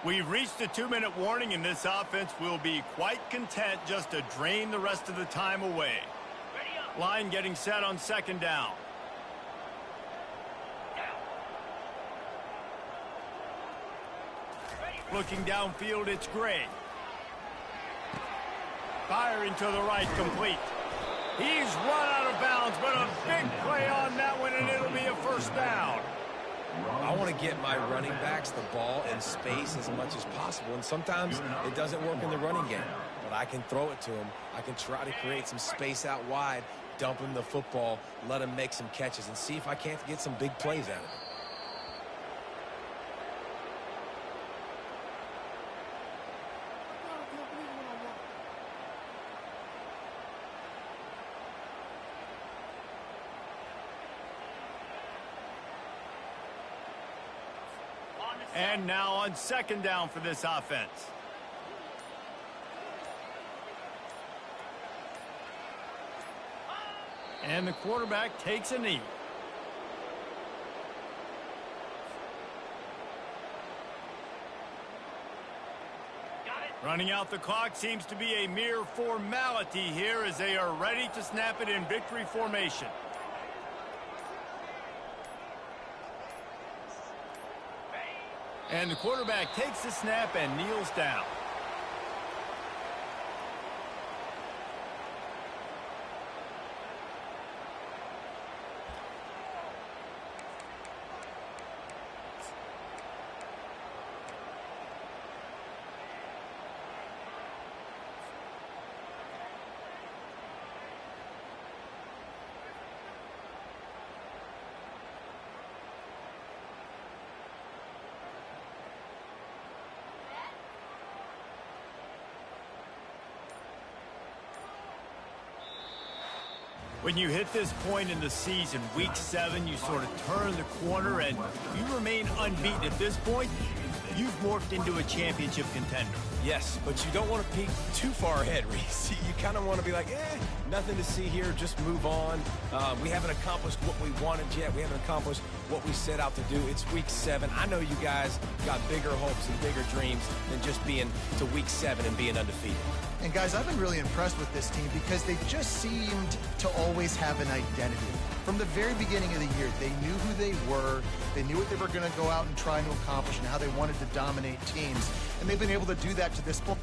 We've reached the 2-minute warning, and this offense will be quite content just to drain the rest of the time away. Line getting set on 2nd down. Looking downfield, it's Gray. Firing to the right, complete. He's run out of bounds, but a big play on that one, and it'll be a first down. I want to get my running backs the ball in space as much as possible, and sometimes it doesn't work in the running game, but I can throw it to them. I can try to create some space out wide, dump them the football, let them make some catches, and see if I can't get some big plays out of it. And now on 2nd down for this offense. And the quarterback takes a knee. Running out the clock seems to be a mere formality here as they are ready to snap it in victory formation. And the quarterback takes the snap and kneels down. When you hit this point in the season, week 7, you sort of turn the corner and you remain unbeaten. At this point, you've morphed into a championship contender. Yes, but you don't want to peek too far ahead, Reese. You kind of want to be like, nothing to see here, just move on. We haven't accomplished what we wanted yet. We haven't accomplished what we set out to do. It's week 7. I know you guys got bigger hopes and bigger dreams than just being to week 7 and being undefeated. And guys, I've been really impressed with this team because they just seemed to always have an identity. From the very beginning of the year, they knew who they were, they knew what they were going to go out and try to accomplish and how they wanted to dominate teams. And they've been able to do that to this point.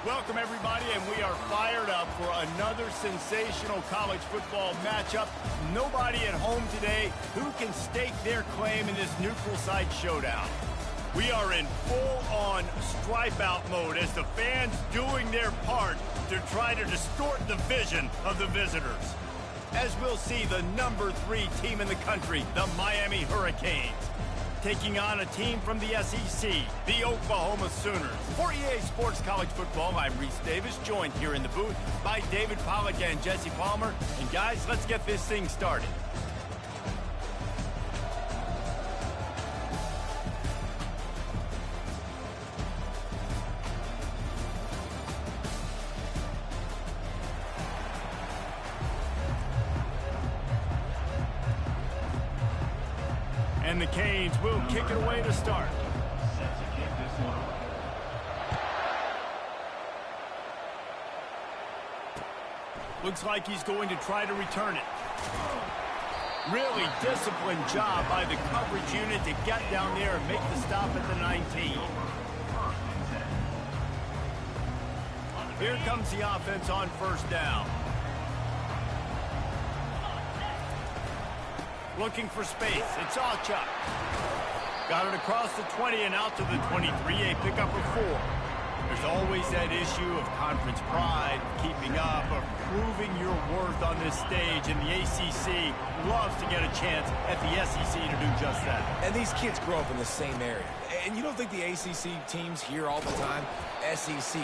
Welcome, everybody, and we are fired up for another sensational college football matchup. Nobody at home today who can stake their claim in this neutral site showdown. We are in full-on stripe-out mode as the fans doing their part to try to distort the vision of the visitors. As we'll see, the number 3 team in the country, the Miami Hurricanes, taking on a team from the SEC, the Oklahoma Sooners. For EA Sports College Football, I'm Reese Davis, joined here in the booth by David Pollack and Jesse Palmer. And guys, let's get this thing started. And the Canes will kick it away to start. Set to kick this one away. Looks like he's going to try to return it. Really disciplined job by the coverage unit to get down there and make the stop at the 19. Here comes the offense on first down. Looking for space. It's Achuk. Got it across the 20 and out to the 23. A pickup of 4. There's always that issue of conference pride, keeping up, of proving your worth on this stage. And the ACC loves to get a chance at the SEC to do just that. And these kids grow up in the same area. And you don't think the ACC teams hear all the time? SEC,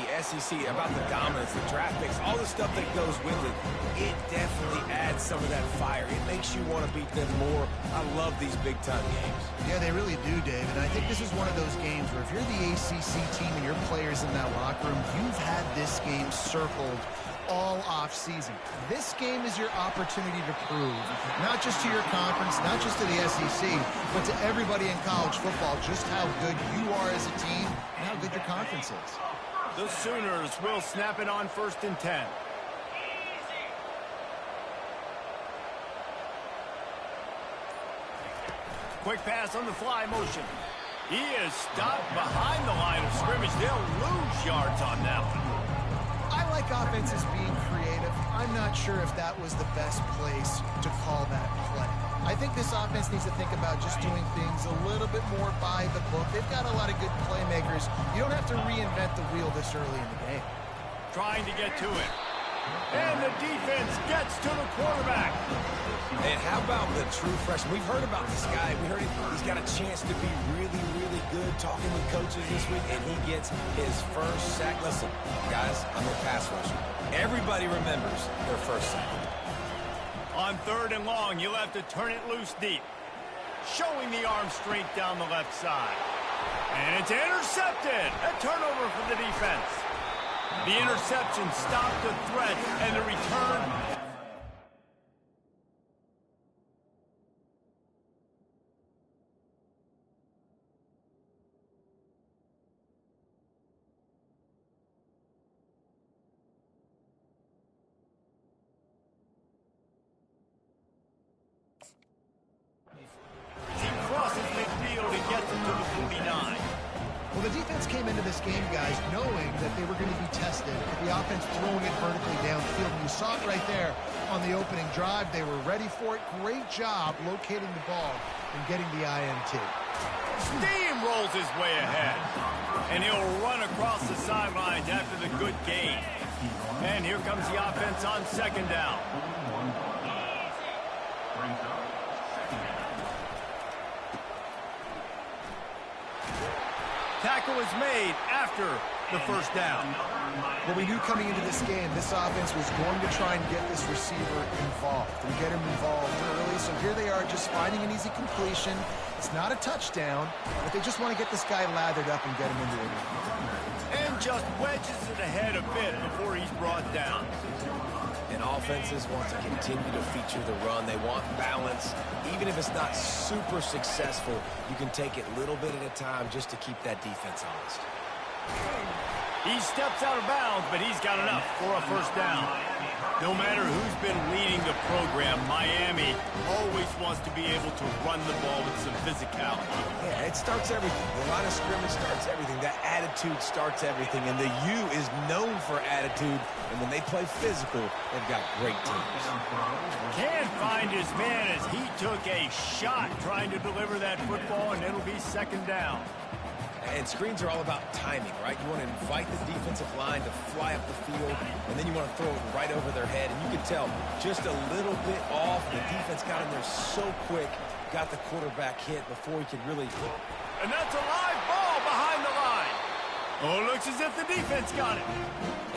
about the dominance, the draft picks, all the stuff that goes with it. It definitely adds some of that fire. It makes you want to beat them more. I love these big-time games. Yeah, they really do, Dave. And I think this is one of those games where if you're the ACC team and your players in that locker room, you've had this game circled all off-season. This game is your opportunity to prove, not just to your conference, not just to the SEC, but to everybody in college football, just how good you are as a team and how good your conference is. The Sooners will snap it on 1st and 10. Quick pass on the fly motion. He is stopped behind the line of scrimmage. They'll lose yards on that one. I like offenses being creative. I'm not sure if that was the best place to call that play. I think this offense needs to think about just doing things a little bit more by the book. They've got a lot of good playmakers. You don't have to reinvent the wheel this early in the game. Trying to get to it. And the defense gets to the quarterback. And how about the true freshman? We've heard about this guy. We heard he's got a chance to be really, really good talking with coaches this week, and he gets his first sack. Listen, guys, I'm a pass rusher. Everybody remembers their first sack. On 3rd and long, you'll have to turn it loose deep. Showing the arm strength down the left side. And it's intercepted. A turnover for the defense. The interception stopped the threat, and the return. He crosses midfield and gets it to the 49. Well, the defense came into this game, guys, knowing that they were going to be tested. The offense throwing it vertically downfield. And you saw it right there on the opening drive. They were ready for it. Great job locating the ball and getting the INT. Steamrolls his way ahead. And he'll run across the sidelines after the good gain. And here comes the offense on 2nd down. Tackle is made after the 1st down. Well, we knew coming into this game, this offense was going to try and get this receiver involved and get him involved early. So here they are just finding an easy completion. It's not a touchdown, but they just want to get this guy lathered up and get him into it. And just wedges it ahead a bit before he's brought down. And offenses want to continue to feature the run. They want balance. Even if it's not super successful, you can take it little bit at a time just to keep that defense honest. He steps out of bounds, but he's got enough for a 1st down. No matter who's been leading the program, Miami always wants to be able to run the ball with some physicality. Yeah, it starts everything. The line of scrimmage starts everything. That attitude starts everything. And the U is known for attitude. And when they play physical, they've got great teams. Can't find his man as he took a shot trying to deliver that football, and it'll be second down. And screens are all about timing, right? You want to invite the defensive line to fly up the field, and then you want to throw it right over their head. And you can tell just a little bit off. The defense got in there so quick, got the quarterback hit before he could really... And that's a live ball behind the line. Oh, looks as if the defense got it.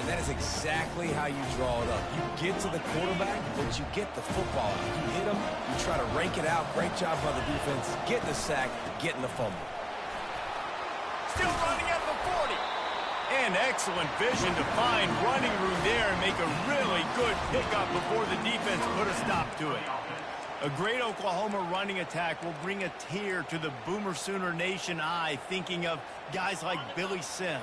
And that is exactly how you draw it up. You get to the quarterback, but you get the football out. You hit him, you try to rank it out. Great job by the defense, getting the sack, getting the fumble. Still running at the 40. And excellent vision to find running room there and make a really good pickup before the defense put a stop to it. A great Oklahoma running attack will bring a tear to the Boomer Sooner Nation eye, thinking of guys like Billy Sims.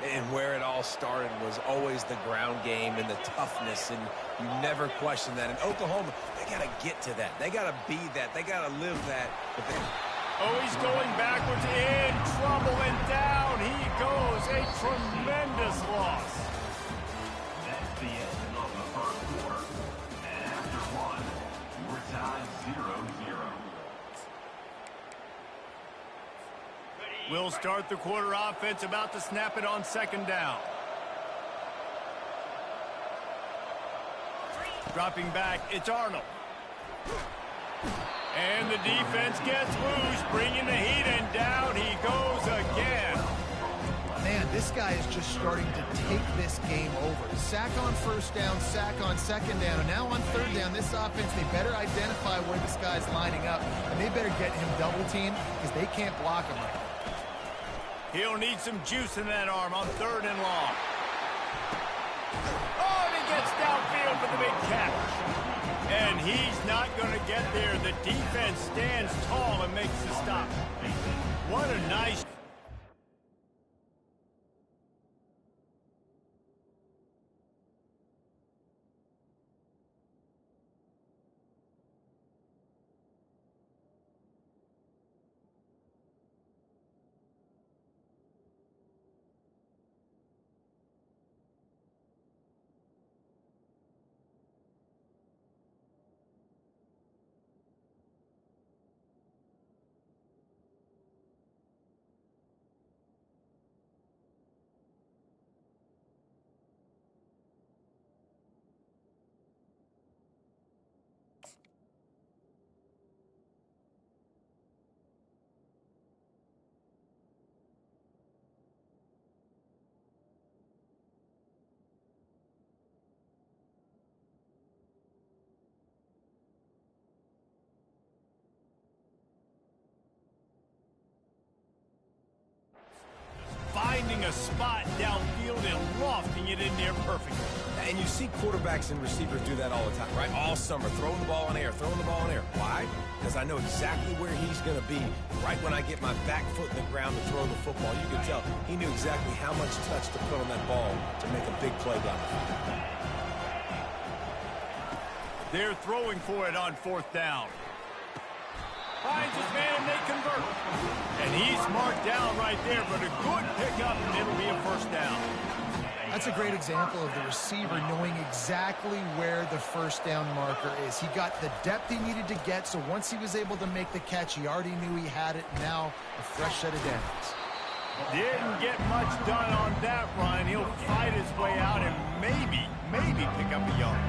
And where it all started was always the ground game and the toughness, and you never question that. In Oklahoma, they got to get to that. They got to be that. They got to live that. But they... Oh, he's going backwards, in trouble, and down he goes. A tremendous loss. That's the end of the first quarter. And after one, we're tied 0-0. We'll start the quarter offense, about to snap it on second down. Dropping back, it's Arnold. And the defense gets loose, bringing the heat, and down he goes again. Man, this guy is just starting to take this game over. Sack on first down, sack on second down, and now on third down, this offense, they better identify where this guy's lining up, and they better get him double-teamed because they can't block him right now. He'll need some juice in that arm on third and long. Oh, and he gets downfield for the big catch. And he's not going to get there. The defense stands tall and makes the stop. What a nice... Finding a spot downfield and lofting it in there perfectly. And you see quarterbacks and receivers do that all the time, right? All summer, throwing the ball in air, throwing the ball in air. Why? Because I know exactly where he's going to be right when I get my back foot in the ground to throw the football. You can tell he knew exactly how much touch to put on that ball to make a big play down the field. They're throwing for it on fourth down. Finds his man, and they convert. And he's marked down right there, but a good pickup, and it'll be a first down. That's a great example of the receiver knowing exactly where the first down marker is. He got the depth he needed to get, so once he was able to make the catch, he already knew he had it. Now, a fresh set of downs. Didn't get much done on that run. He'll fight his way out and maybe pick up a yard.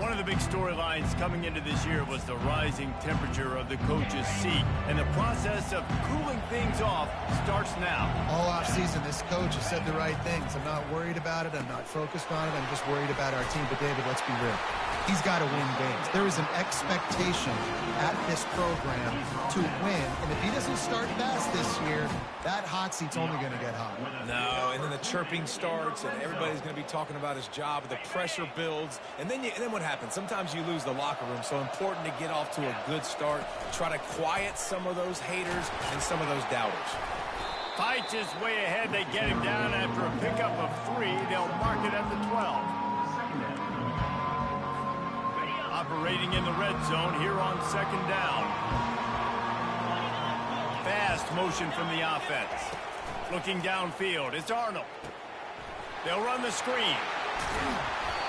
One of the big storylines coming into this year was the rising temperature of the coach's seat, and the process of cooling things off starts now. All offseason, this coach has said the right things. I'm not worried about it. I'm not focused on it. I'm just worried about our team. But, David, let's be real. He's got to win games. There is an expectation at this program to win, and if he doesn't start fast this year, that hot seat's only going to get hot. No, and then the chirping starts, and everybody's going to be talking about his job. The pressure builds, and then what happens? Sometimes you lose the locker room, so important to get off to a good start. Try to quiet some of those haters and some of those doubters. Fights his way ahead. They get him down after a pickup of 3. They'll mark it at the 12. Operating in the red zone here on second down. Fast motion from the offense. Looking downfield, it's Arnold. They'll run the screen.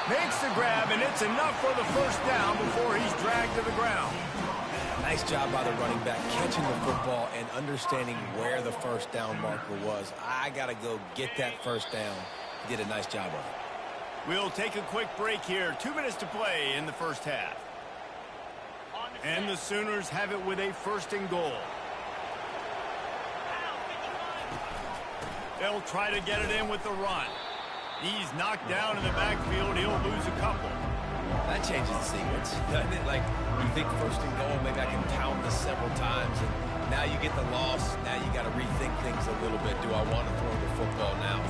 Makes the grab, and it's enough for the first down before he's dragged to the ground. Nice job by the running back, catching the football and understanding where the first down marker was. I got to go get that first down. He did a nice job of it. We'll take a quick break here. 2 minutes to play in the first half. And the Sooners have it with a first and goal. They'll try to get it in with the run. He's knocked down in the backfield. He'll lose a couple. That changes the sequence, doesn't it? Like, you think first and goal, maybe I can pound this several times, and now you get the loss. Now you got to rethink things a little bit. Do I want to throw the football now?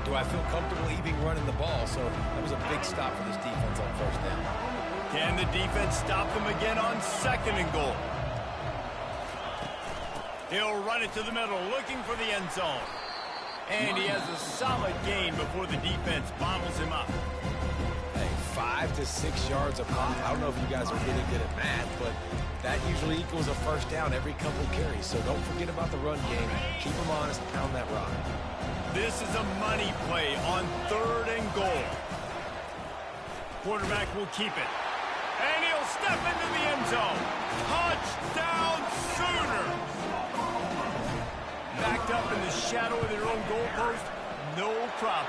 Do I feel comfortable even running the ball? So that was a big stop for this defense on first down. Can the defense stop them again on second and goal? He'll run it to the middle, looking for the end zone. And he has a solid gain before the defense bottles him up. Hey, 5 to 6 yards a pop. I don't know if you guys are really good at math, but that usually equals a first down every couple carries. So don't forget about the run game. Keep them honest, pound that rock. This is a money play on third and goal. Quarterback will keep it. And he'll step into the end zone. Touchdown Sooners! Backed up in the shadow of their own goalpost, no problem.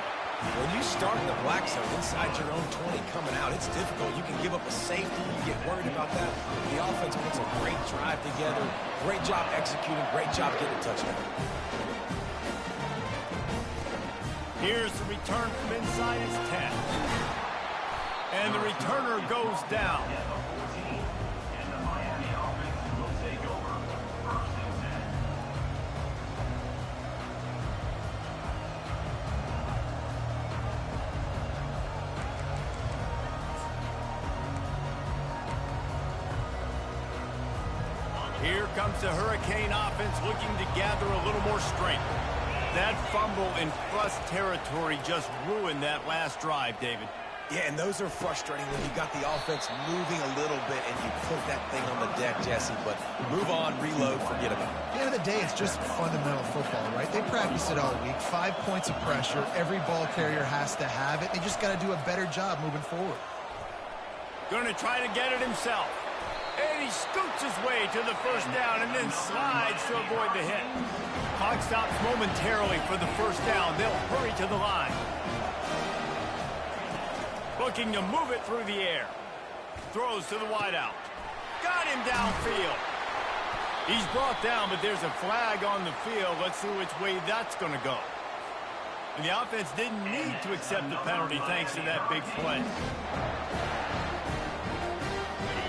When you start in the black zone inside your own 20 coming out, it's difficult. You can give up a safety. You get worried about that. The offense puts a great drive together. Great job executing. Great job getting a touchdown. Here's the return from inside his 10. And the returner goes down. Here comes the Hurricane offense looking to gather a little more strength. That fumble in Fuss territory just ruined that last drive, David. Yeah, and those are frustrating when you got the offense moving a little bit and you put that thing on the deck, Jesse. But move on, reload, forget about it. At the end of the day, it's just fundamental football, right? They practice it all week. 5 points of pressure. Every ball carrier has to have it. They just got to do a better job moving forward. Going to try to get it himself. And he scoots his way to the first down and then slides to avoid the hit. Clock stops momentarily for the first down. They'll hurry to the line. Looking to move it through the air. Throws to the wideout. Got him downfield. He's brought down, but there's a flag on the field. Let's see which way that's going to go. And the offense didn't need to accept the penalty thanks to that big play.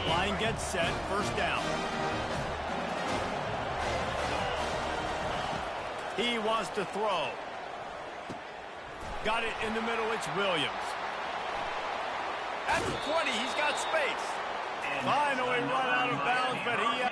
Line gets set, first down. He wants to throw. Got it in the middle, it's Williams. At the 20, he's got space. Finally run out of bounds, but he...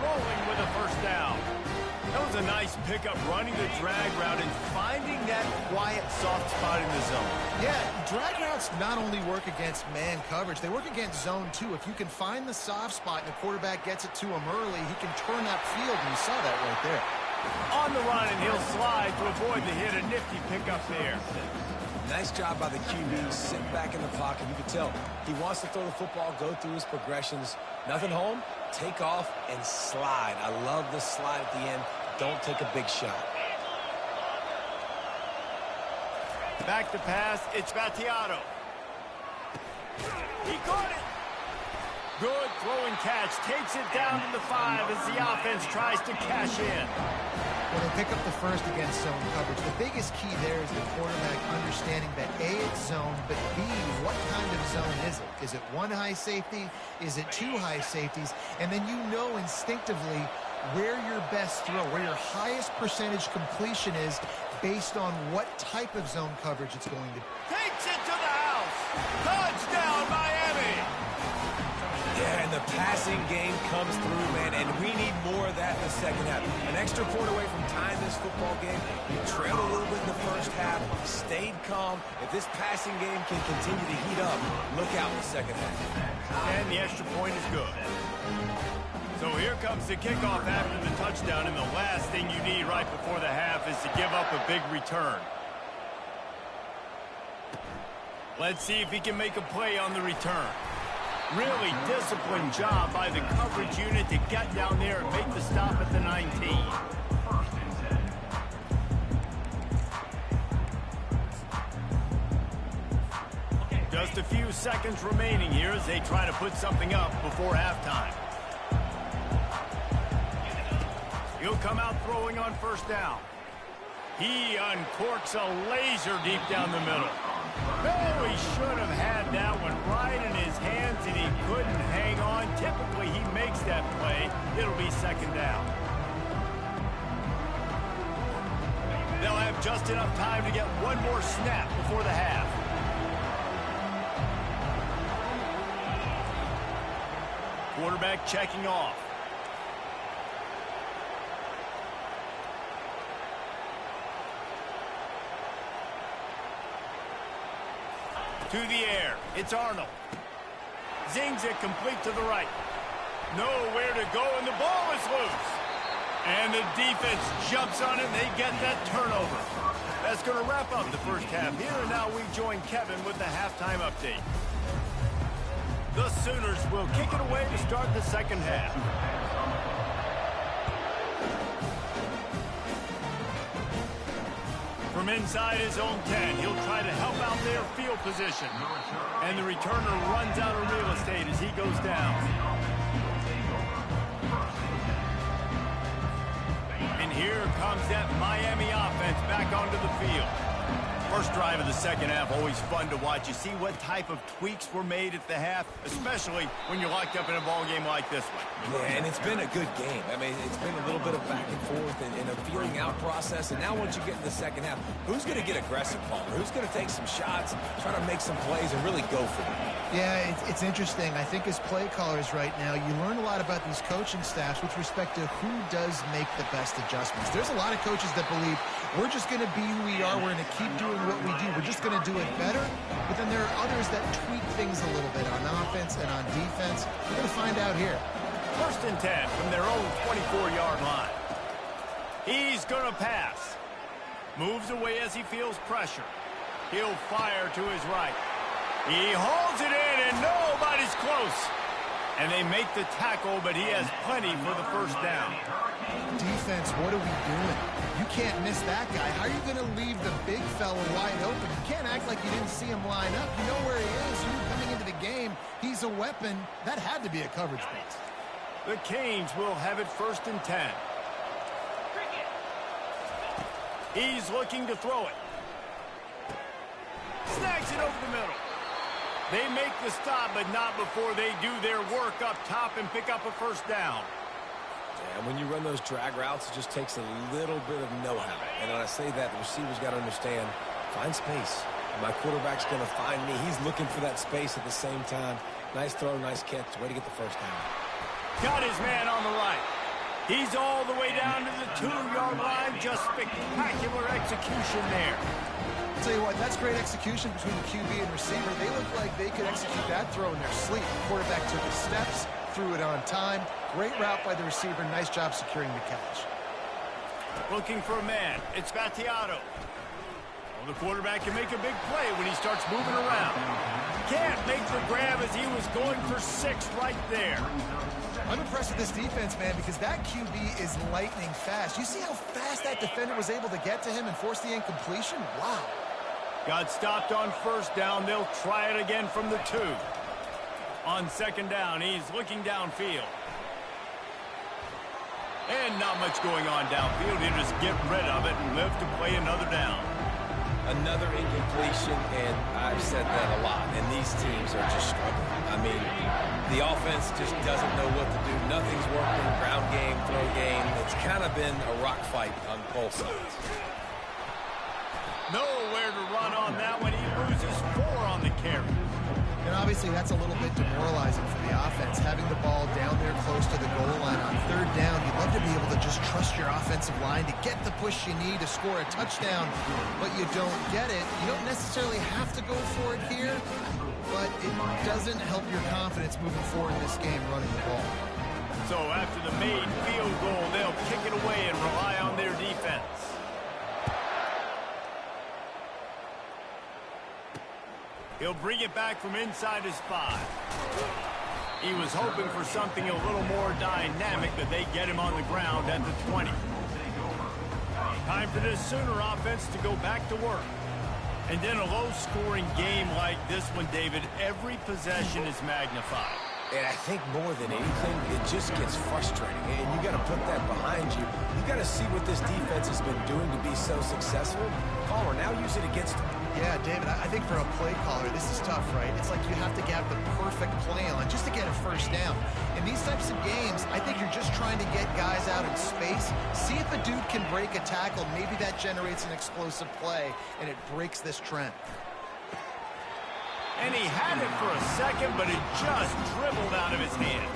rolling with a first down. That was a nice pickup, running the drag route and finding that quiet, soft spot in the zone. Yeah, drag routes not only work against man coverage, they work against zone too. If you can find the soft spot and the quarterback gets it to him early, he can turn that field, and you saw that right there. On the run, and he'll slide to avoid the hit. A nifty pickup there. Nice job by the QB, sitting back in the pocket. You can tell he wants to throw the football, go through his progressions. Nothing home, take off, and slide. I love the slide at the end. Don't take a big shot. Back to pass, it's Vattiato. He caught it. Good throw and catch. Takes it down to the 5 as the offense tries to cash in. When they pick up the first against zone coverage, the biggest key there is the quarterback understanding that A, it's zone, but B, what kind of zone is it? Is it one high safety? Is it two high safeties? And then you know instinctively where your best throw, where your highest percentage completion is based on what type of zone coverage it's going to be. Takes it to the house. Touchdown, Miami. Yeah, and the the passing game comes through, man, and we need more of that in the second half. An extra point away from tying this football game. We trailed a little bit in the first half, stayed calm. If this passing game can continue to heat up, look out in the second half. And the extra point is good. So here comes the kickoff after the touchdown, and the last thing you need right before the half is to give up a big return. Let's see if he can make a play on the return. Really disciplined job by the coverage unit to get down there and make the stop at the 19. Just a few seconds remaining here as they try to put something up before halftime. He'll come out throwing on first down. He uncorks a laser deep down the middle. Oh, he should have had that one right in his hands, and he couldn't hang on. Typically, he makes that play. It'll be second down. They'll have just enough time to get one more snap before the half. Quarterback checking off. To the air. It's Arnold. Zings it complete to the right. Nowhere to go, and the ball is loose. And the defense jumps on it, and they get that turnover. That's going to wrap up the first half here, and now we join Kevin with the halftime update. The Sooners will kick it away to start the second half. From inside his own 10, he'll try to help out their field position. And the returner runs out of real estate as he goes down. And here comes that Miami offense back onto the field. First drive of the second half, always fun to watch. You see what type of tweaks were made at the half, especially when you're locked up in a ball game like this one. Yeah, and it's been a good game. I mean, it's been a little bit of back and forth and a feeling out process. And now once you get in the second half, who's going to get aggressive, Palmer? Who's going to take some shots, try to make some plays, and really go for it? Yeah, it's interesting. I think as play callers right now, you learn a lot about these coaching staffs with respect to who does make the best adjustments. There's a lot of coaches that believe we're just going to be who we are. We're going to keep doing what we do. We're just going to do it better. But then there are others that tweak things a little bit on offense and on defense. We're going to find out here. First and 10 from their own 24-yard line. He's going to pass. Moves away as he feels pressure. He'll fire to his right. He hauls it in, and nobody's close. And they make the tackle, but he has plenty for the first down. Defense, what are we doing? You can't miss that guy. How are you going to leave the big fella wide open? You can't act like you didn't see him line up. You know where he is. You were coming into the game. He's a weapon. That had to be a coverage miss. The Canes will have it first and 10. He's looking to throw it. Snags it over the middle. They make the stop, but not before they do their work up top and pick up a first down. And when you run those drag routes, it just takes a little bit of know-how. And when I say that, the receiver's got to understand, find space. My quarterback's going to find me. He's looking for that space at the same time. Nice throw, nice catch. Way to get the first down. Got his man on the right. He's all the way down to the 2-yard line. Just spectacular execution there. I'll tell you what, that's great execution between the QB and receiver. They look like they could execute that throw in their sleep. Quarterback took his steps, threw it on time. Great route by the receiver. Nice job securing the catch. Looking for a man. It's Battiato. Well, the quarterback can make a big play when he starts moving around. Can't make the grab as he was going for 6 right there. I'm impressed with this defense, man, because that QB is lightning fast. You see how fast that defender was able to get to him and force the incompletion? Wow. Got stopped on first down. They'll try it again from the 2. On second down, he's looking downfield. And not much going on downfield. He'll just get rid of it and live to play another down. Another incompletion, and I've said that a lot, and these teams are just struggling. I mean, the offense just doesn't know what to do. Nothing's working. Ground game, throw game. It's kind of been a rock fight on both sides. Nowhere to run on that one. He loses 4 on the carry. And obviously that's a little bit demoralizing for the offense. Having the ball down there close to the goal line on third down, you'd love to be able to just trust your offensive line to get the push you need to score a touchdown, but you don't get it. You don't necessarily have to go for it here, but it doesn't help your confidence moving forward in this game running the ball. So after the made field goal, they'll kick it away and rely on their defense. He'll bring it back from inside his 5. He was hoping for something a little more dynamic, but they get him on the ground at the 20. Time for this Sooner offense to go back to work. And in a low-scoring game like this one, David, every possession is magnified. And I think more than anything, it just gets frustrating. And you got to put that behind you. You got to see what this defense has been doing to be so successful. Caller, now use it against them. Yeah, David, I think for a play caller, this is tough, right? It's like you have to get the perfect play on just to get a first down. In these types of games, I think you're just trying to get guys out in space, see if a dude can break a tackle. Maybe that generates an explosive play, and it breaks this trend. And he had it for a second, but it just dribbled out of his hands.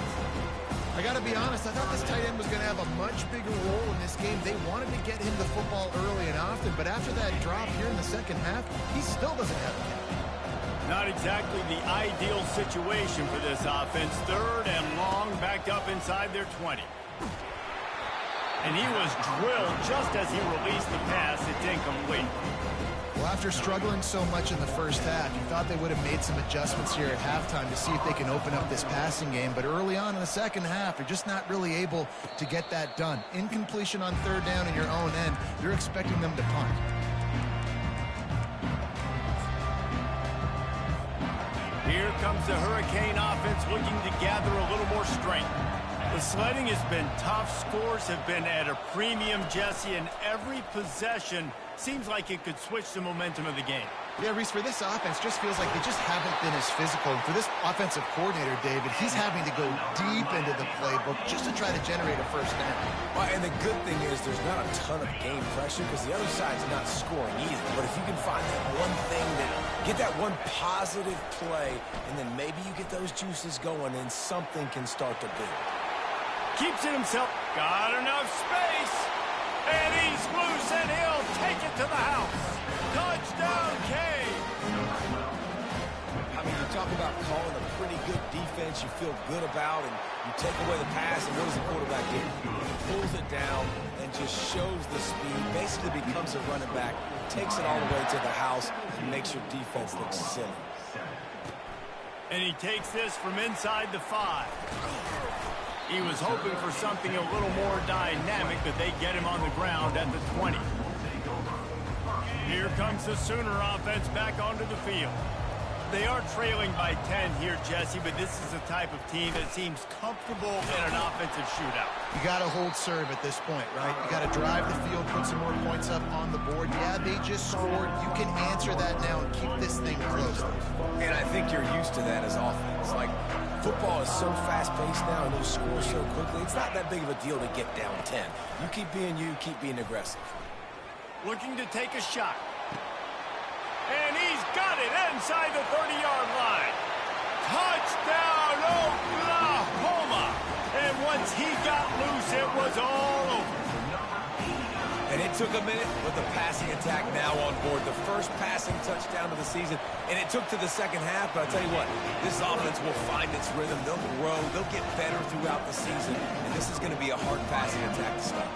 I got to be honest, I thought this tight end was going to have a much bigger role in this game. They wanted to get him the football early and often, but after that drop here in the second half, he still doesn't have it. Not exactly the ideal situation for this offense. Third and long, backed up inside their 20. And he was drilled just as he released the pass. It's incomplete. Well, after struggling so much in the first half, you thought they would have made some adjustments here at halftime to see if they can open up this passing game. But early on in the second half, they're just not really able to get that done. Incompletion on third down in your own end, you're expecting them to punt. Here comes the Hurricane offense looking to gather a little more strength. The sledding has been tough. Scores have been at a premium, Jesse, and every possession seems like it could switch the momentum of the game. Yeah, Reese, for this offense, just feels like they just haven't been as physical. And for this offensive coordinator, David, he's having to go deep into the playbook just to try to generate a first down. Well, and the good thing is there's not a ton of game pressure because the other side's not scoring either. But if you can find that one thing, get that one positive play, and then maybe you get those juices going and something can start to build. Keeps it himself. Got enough space. And he's loose, and he'll take it to the house. Touchdown, Cade. I mean, you talk about calling a pretty good defense you feel good about, and you take away the pass, and what does the quarterback do? He pulls it down and just shows the speed, basically becomes a running back, takes it all the way to the house, and makes your defense look silly. And he takes this from inside the 5. He was hoping for something a little more dynamic, but they get him on the ground at the 20. Here comes the Sooner offense back onto the field. They are trailing by 10 here, Jesse, but this is the type of team that seems comfortable in an offensive shootout. You got to hold serve at this point, right? You got to drive the field, put some more points up on the board. Yeah, they just scored. You can answer that now and keep this thing close. And I think you're used to that as offense. Like, football is so fast-paced now and those score so quickly, it's not that big of a deal to get down 10. You keep being aggressive. Looking to take a shot. And he's got it inside the 30-yard line. Touchdown, Oklahoma. And once he got loose, it was all over. And it took a minute, but the passing attack now on board. The first passing touchdown of the season, and it took to the second half. But I'll tell you what, this offense will find its rhythm. They'll grow. They'll get better throughout the season. And this is going to be a hard passing attack to stop.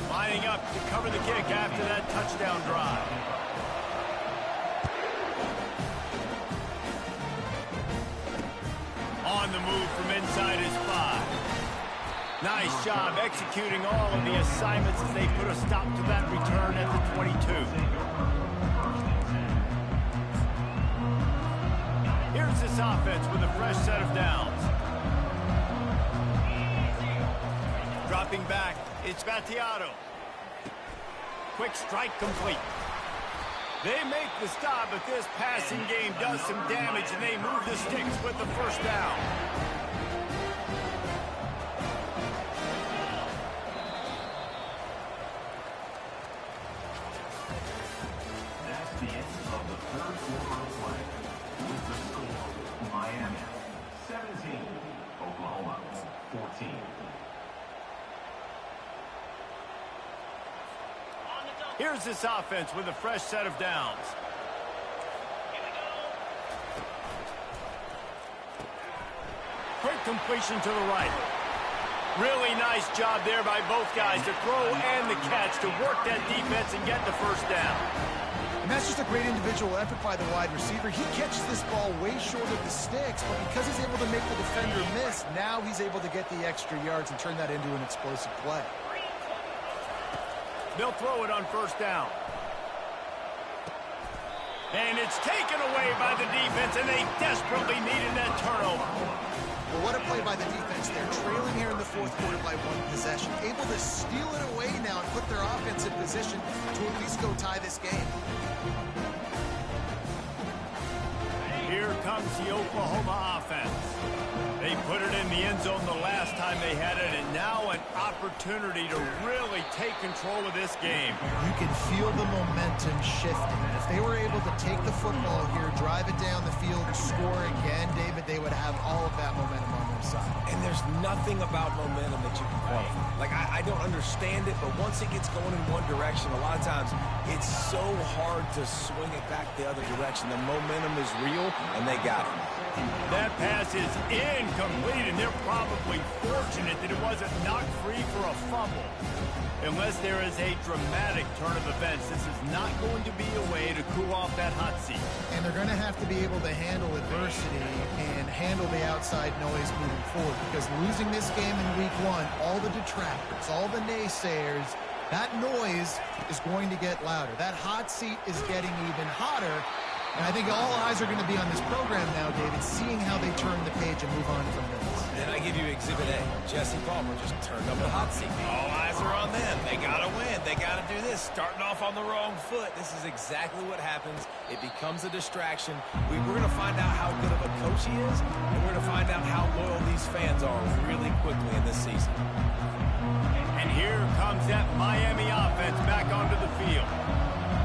Lining up to cover the kick after that touchdown drive. On the move from inside his 5. Nice job executing all of the assignments as they put a stop to that return at the 22. Here's this offense with a fresh set of downs. Dropping back, it's Battiato. Quick strike complete. They make the stop, but this passing game does some damage, and they move the sticks with the first down. third quarter of play. With the score, Miami 17, Oklahoma 14. Here's this offense with a fresh set of downs. Quick completion to the right. Really nice job there by both guys to throw and the catch to work that defense and get the first down. And that's just a great individual effort by the wide receiver. He catches this ball way short of the sticks, but because he's able to make the defender miss, now he's able to get the extra yards and turn that into an explosive play. They'll throw it on first down. And it's taken away by the defense, and they desperately needed that turnover. Well, what a play by the defense there. Trailing here in the fourth quarter by one possession. Able to steal it away now and put their offense in position to at least go tie this game. Here comes the Oklahoma offense. They put it in the end zone the last time they had it, and now an opportunity to really take control of this game. You can feel the momentum shifting. If they were able to take the football here, drive it down the field, score again, David, they would have all of that momentum on their side. And there's nothing about momentum that you can quantify. Like, I don't understand it, but once it gets going in one direction, a lot of times it's so hard to swing it back the other direction. The momentum is real, and they got it. That pass is incomplete, and they're probably fortunate that it wasn't knocked free for a fumble. Unless there is a dramatic turn of events, this is not going to be a way to cool off that hot seat. And they're going to have to be able to handle adversity and handle the outside noise moving forward, because losing this game in week one, all the detractors, all the naysayers, that noise is going to get louder. That hot seat is getting even hotter. And I think all eyes are going to be on this program now, David, seeing how they turn the page and move on from this. Then I give you Exhibit A. Jesse Palmer just turned up the hot seat. All eyes are on them. They got to win. They got to do this. Starting off on the wrong foot. This is exactly what happens. It becomes a distraction. We're going to find out how good of a coach he is, and we're going to find out how loyal these fans are really quickly in this season. And here comes that Miami offense back onto the field.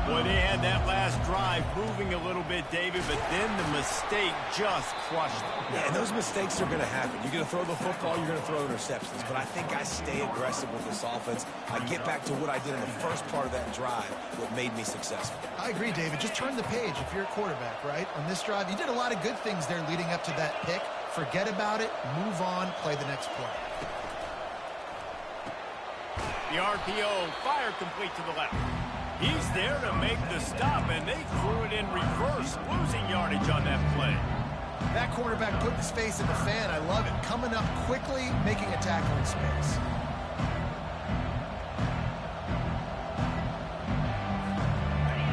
Boy, they had that last drive moving a little bit, David, but then the mistake just crushed them. Yeah, and those mistakes are going to happen. You're going to throw the football, you're going to throw interceptions. But I think I stay aggressive with this offense. I get back to what I did in the first part of that drive, what made me successful. I agree, David. Just turn the page if you're a quarterback, right? On this drive, you did a lot of good things there leading up to that pick. Forget about it, move on, play the next play. The RPO fire complete to the left. He's there to make the stop, and they threw it in reverse, losing yardage on that play. That quarterback put his face in the fan. I love it. Coming up quickly, making a tackle in space.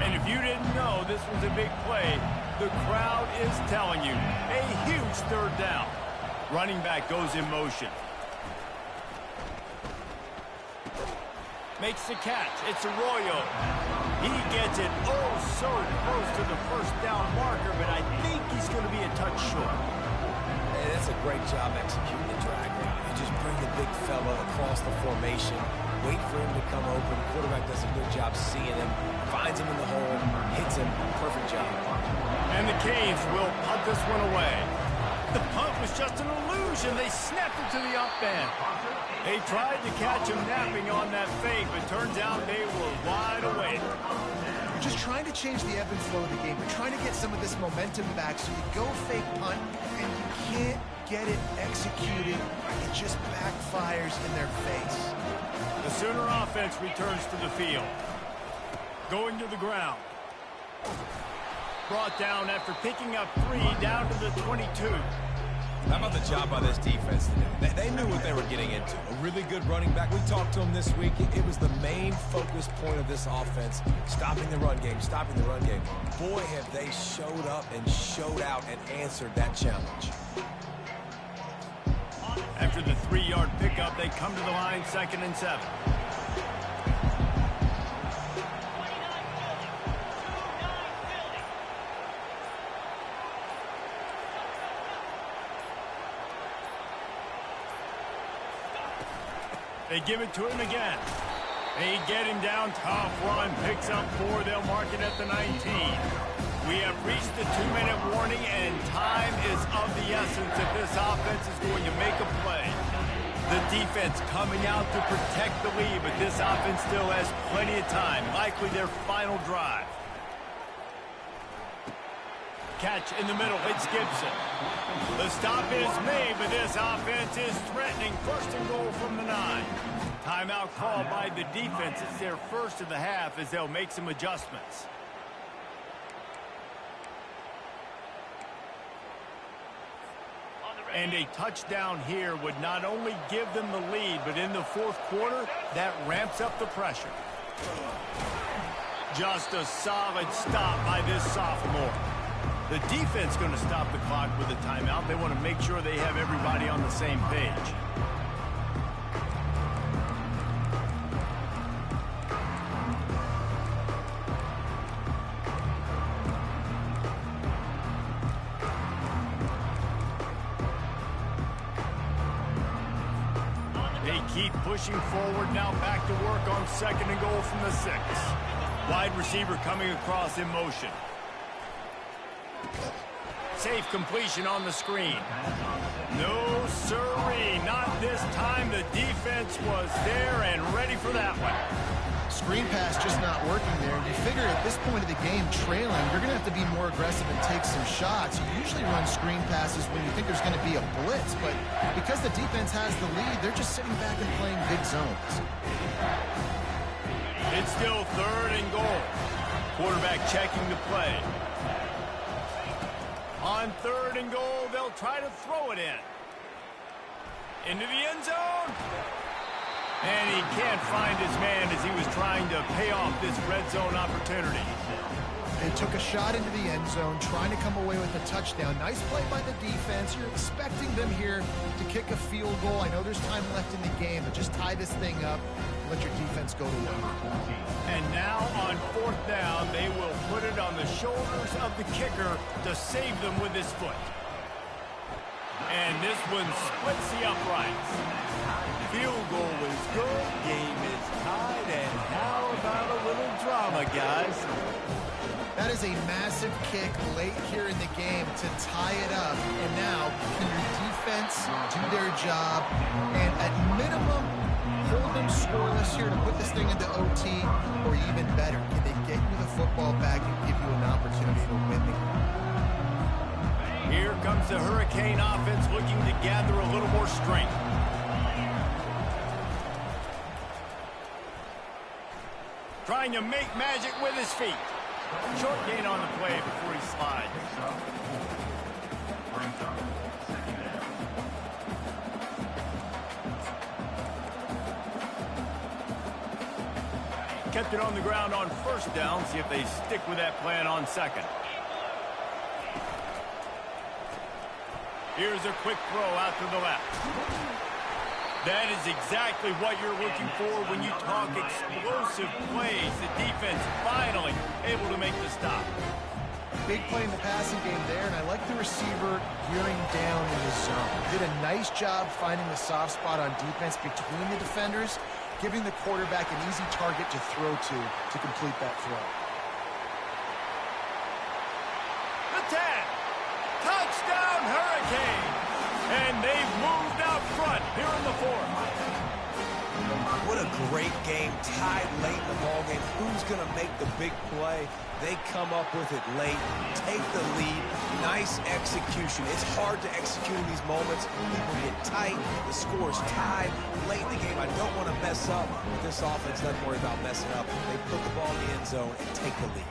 And if you didn't know this was a big play, the crowd is telling you. A huge third down. Running back goes in motion. Makes the catch. It's Arroyo. He gets it oh so close to the first down marker, but I think he's going to be a touch short. Hey, that's a great job executing the drag route. You just bring the big fella across the formation, wait for him to come open. Quarterback does a good job seeing him, finds him in the hole, hits him. Perfect job. And the Canes will punt this one away. The punt was just an illusion. They snapped it to the up end. They tried to catch him napping on that fake, but turns out they were wide awake. You're just trying to change the ebb and flow of the game. You're trying to get some of this momentum back, so you go fake punt, and you can't get it executed. It just backfires in their face. The Sooner offense returns to the field. Going to the ground. Brought down after picking up 3 down to the 22. How about the job by this defense today? They knew what they were getting into. A really good running back. We talked to him this week. It was the main focus point of this offense. Stopping the run game, stopping the run game. Boy, have they showed up and showed out and answered that challenge. After the 3-yard pickup, they come to the line 2nd and 7. They give it to him again. They get him down, tough run, picks up 4. They'll mark it at the 19. We have reached the 2-minute warning, and time is of the essence if this offense is going to make a play. The defense coming out to protect the lead, but this offense still has plenty of time, likely their final drive. Catch in the middle, it's Gibson. The stop is made, but this offense is threatening. First and goal from the 9. Timeout called by the defense. It's their first of the half as they'll make some adjustments. And a touchdown here would not only give them the lead, but in the fourth quarter, that ramps up the pressure. Just a solid stop by this sophomore. The defense going to stop the clock with a timeout. They want to make sure they have everybody on the same page. They keep pushing forward, now back to work on second and goal from the 6. Wide receiver coming across in motion. Safe completion on the screen. No, sirree, not this time. The defense was there and ready for that one. Screen pass just not working there. You figure at this point of the game, trailing, you're going to have to be more aggressive and take some shots. You usually run screen passes when you think there's going to be a blitz, but because the defense has the lead, they're just sitting back and playing big zones. It's still third and goal. Quarterback checking the play. On third and goal, they'll try to throw it in. Into the end zone. And he can't find his man as he was trying to pay off this red zone opportunity. They took a shot into the end zone, trying to come away with a touchdown. Nice play by the defense. You're expecting them here to kick a field goal. I know there's time left in the game, but just tie this thing up. Let your defense go to work. And now on fourth down, they will put it on the shoulders of the kicker to save them with his foot. And this one splits the uprights. Field goal is good, game is tied, and how about a little drama, guys? That is a massive kick late here in the game to tie it up. And now, can your defense do their job? And at minimum, hold them scoreless here to put this thing into OT, or even better, can they get you the football back and give you an opportunity to win the game? Here comes the Hurricane offense looking to gather a little more strength. Trying to make magic with his feet. Short gain on the play before he slides. Kept it on the ground on first down. See if they stick with that plan on second. Here's a quick throw out to the left. That is exactly what you're looking for when you talk explosive plays. The defense finally able to make the stop. Big play in the passing game there, and I like the receiver gearing down in his zone. Did a nice job finding the soft spot on defense between the defenders, giving the quarterback an easy target to throw to complete that throw. The 10. Touchdown Hurricane. And they've moved out front here in the fourth. What a great game, tied late in the ballgame. Who's going to make the big play? They come up with it late, take the lead. Nice execution. It's hard to execute in these moments. People get tight. The score's tied late in the game. I don't want to mess up, but this offense doesn't worry about messing up. They put the ball in the end zone and take the lead.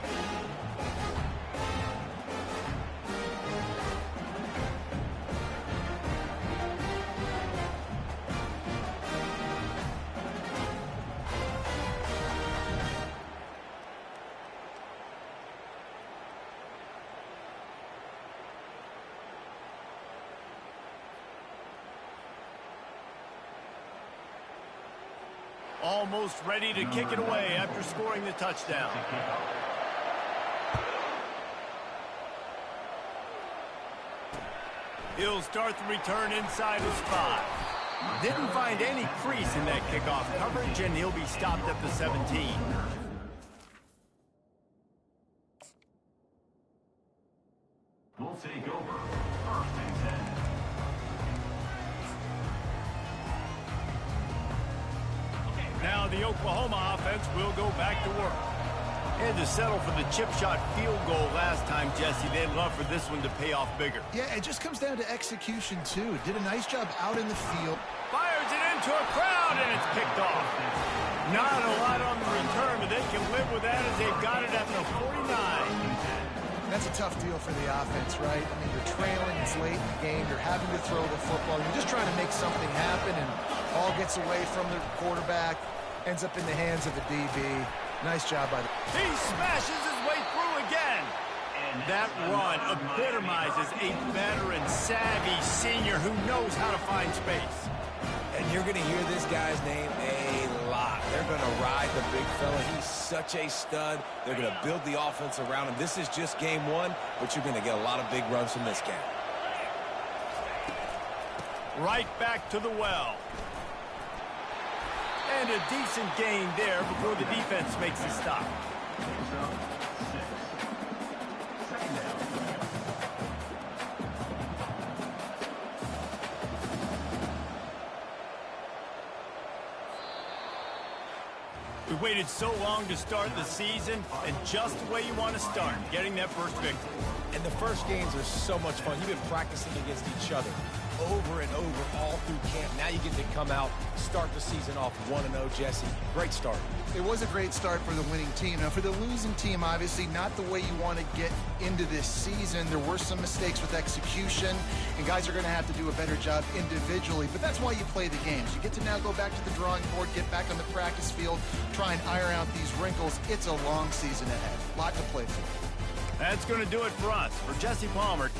Almost ready to kick it away after scoring the touchdown. He'll start the return inside his 5. Didn't find any crease in that kickoff coverage, and he'll be stopped at the 17. will take over. First and 10. Now the Oklahoma offense will go back to work. Had to settle for the chip shot field goal last time, Jesse. They'd love for this one to pay off bigger. Yeah, it just comes down to execution, too. Did a nice job out in the field. Fires it into a crowd, and it's picked off. Not a lot on the return, but they can live with that as they've got it at the 49. That's a tough deal for the offense, right? I mean, you're trailing, it's late in the game, you're having to throw the football, you're just trying to make something happen, and ball gets away from the quarterback, ends up in the hands of the DB. Nice job by the... He smashes his way through again. That run epitomizes a veteran, savvy senior who knows how to find space. And you're going to hear this guy's name a lot. They're going to ride the big fella. He's such a stud. They're going to build the offense around him. This is just game one, but you're going to get a lot of big runs from this guy. Right back to the well. And a decent gain there before the defense makes a stop. We waited so long to start the season, and just the way you want to start, getting that first victory. And the first games are so much fun. You've been practicing against each other over and over all through camp. Now you get to come out, start the season off 1-0, Jesse. Great start. It was a great start for the winning team. Now, for the losing team, obviously not the way you want to get into this season. There were some mistakes with execution, and guys are going to have to do a better job individually. But that's why you play the games. You get to now go back to the drawing board, get back on the practice field, try and iron out these wrinkles. It's a long season ahead. A lot to play for. That's going to do it for us. For Jesse Palmer.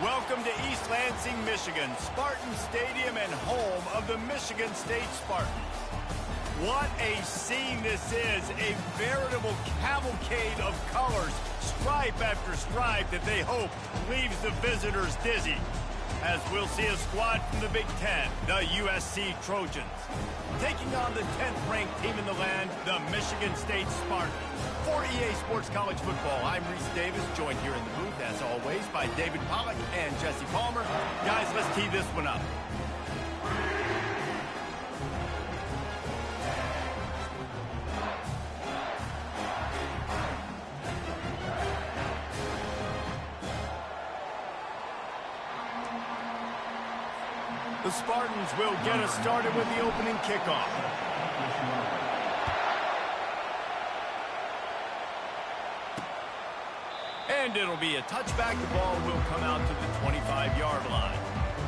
Welcome to East Lansing, Michigan, Spartan Stadium and home of the Michigan State Spartans. What a scene this is, a veritable cavalcade of colors, stripe after stripe that they hope leaves the visitors dizzy. As we'll see a squad from the Big Ten, the USC Trojans, taking on the 10th-ranked team in the land, the Michigan State Spartans. For EA Sports College Football, I'm Reese Davis, joined here in the booth, as always, by David Pollack and Jesse Palmer. Guys, let's tee this one up. The Spartans will get us started with the opening kickoff. And it'll be a touchback. The ball will come out to the 25-yard line.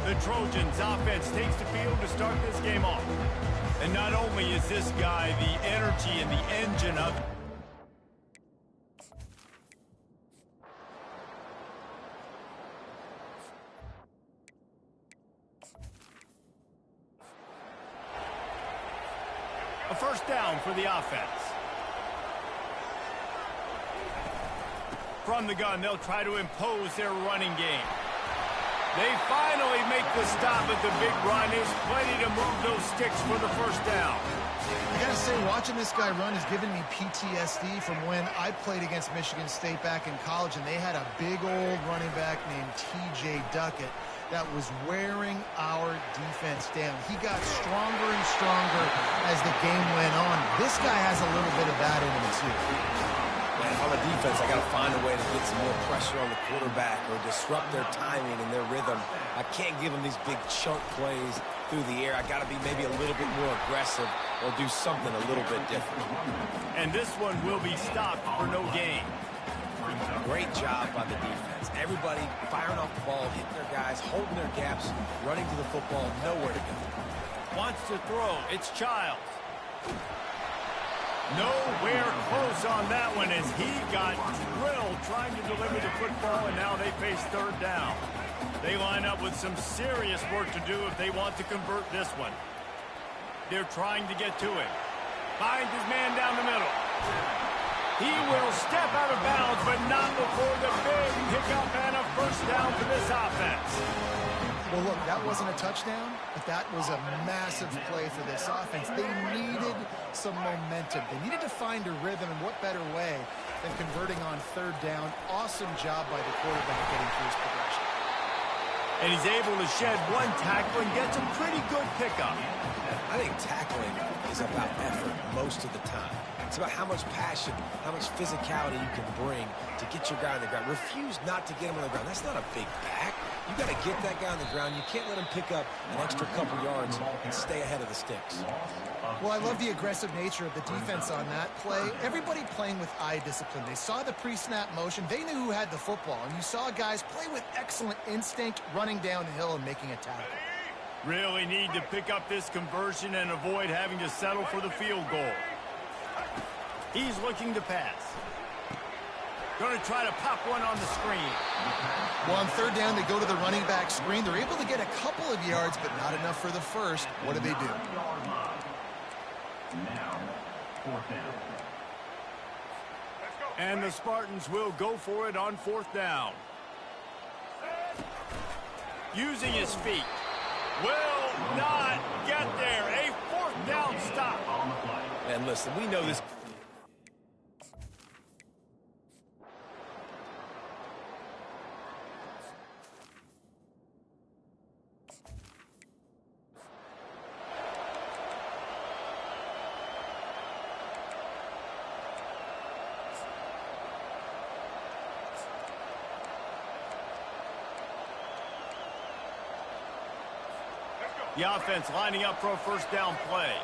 The Trojans offense takes the field to start this game off. And not only is this guy the energy and the engine of a first down for the offense. From the gun, they'll try to impose their running game. They finally make the stop at the big run. There's plenty to move those sticks for the first down. I gotta say, watching this guy run has given me PTSD from when I played against Michigan State back in college, and they had a big old running back named T.J. Duckett that was wearing our defense down. He got stronger and stronger as the game went on. This guy has a little bit of that in him, too. Man, if I'm a defense, I got to find a way to get some more pressure on the quarterback or disrupt their timing and their rhythm. I can't give them these big chunk plays through the air. I got to be maybe a little bit more aggressive or do something a little bit different. And this one will be stopped for no gain. Great job by the defense. Everybody firing off the ball, hitting their guys, holding their gaps, running to the football, nowhere to go. Wants to throw. It's Childs. Nowhere close on that one as he got drilled trying to deliver the football, and now they face third down. They line up with some serious work to do if they want to convert this one. They're trying to get to it. Finds his man down the middle. He will step out of bounds, but not before the big hiccup and a first down for this offense. Well, look, that wasn't a touchdown, but that was a massive play for this offense. They needed some momentum. They needed to find a rhythm, and what better way than converting on third down. Awesome job by the quarterback getting through his progression. And he's able to shed one tackle and gets a pretty good pickup. I think tackling is about effort most of the time. It's about how much passion, how much physicality you can bring to get your guy on the ground. Refuse not to get him on the ground. That's not a big back. You got to get that guy on the ground. You can't let him pick up an extra couple yards and stay ahead of the sticks. Well, I love the aggressive nature of the defense on that play. Everybody playing with eye discipline. They saw the pre-snap motion. They knew who had the football. And you saw guys play with excellent instinct, running downhill and making a tackle. Really need to pick up this conversion and avoid having to settle for the field goal. He's looking to pass. Going to try to pop one on the screen. Well, on third down, they go to the running back screen. They're able to get a couple of yards, but not enough for the first. What do? Now, fourth down. And the Spartans will go for it on fourth down. Using his feet. Will not get there. A fourth down stop. And listen, we know this. The offense lining up for a first down play.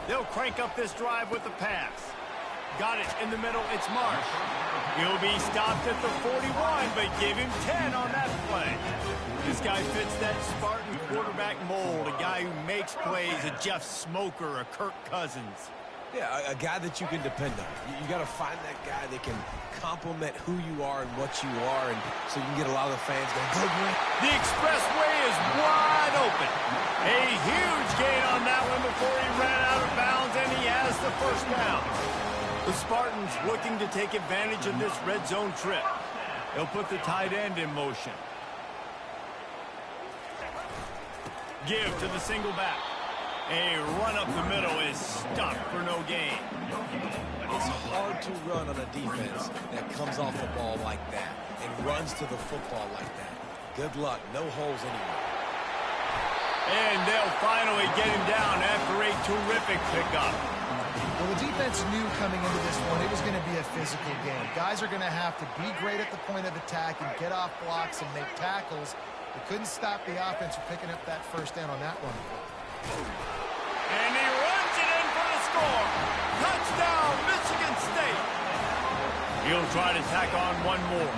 They'll crank up this drive with the pass. Got it in the middle. It's Marsh. He'll be stopped at the 41, but give him 10 on that play. This guy fits that Spartan quarterback mold, a guy who makes plays, a Jeff Smoker, a Kirk Cousins. Yeah, a guy that you can depend on. You got to find that guy that can complement who you are and what you are, and so you can get a lot of the fans going, go green. The expressway is wide open. A huge gain on that one before he ran out of bounds, and he has the first down. The Spartans looking to take advantage of this red zone trip. They'll put the tight end in motion. Give to the single back. A run up the middle is stuck for no gain. It's hard to run on a defense that comes off the ball like that and runs to the football like that. Good luck. No holes anywhere. And they'll finally get him down after a terrific pickup. Well, the defense knew coming into this one it was going to be a physical game. Guys are going to have to be great at the point of attack and get off blocks and make tackles. They couldn't stop the offense from picking up that first down on that one. And he runs it in for the score. Touchdown, Michigan State. He'll try to tack on one more.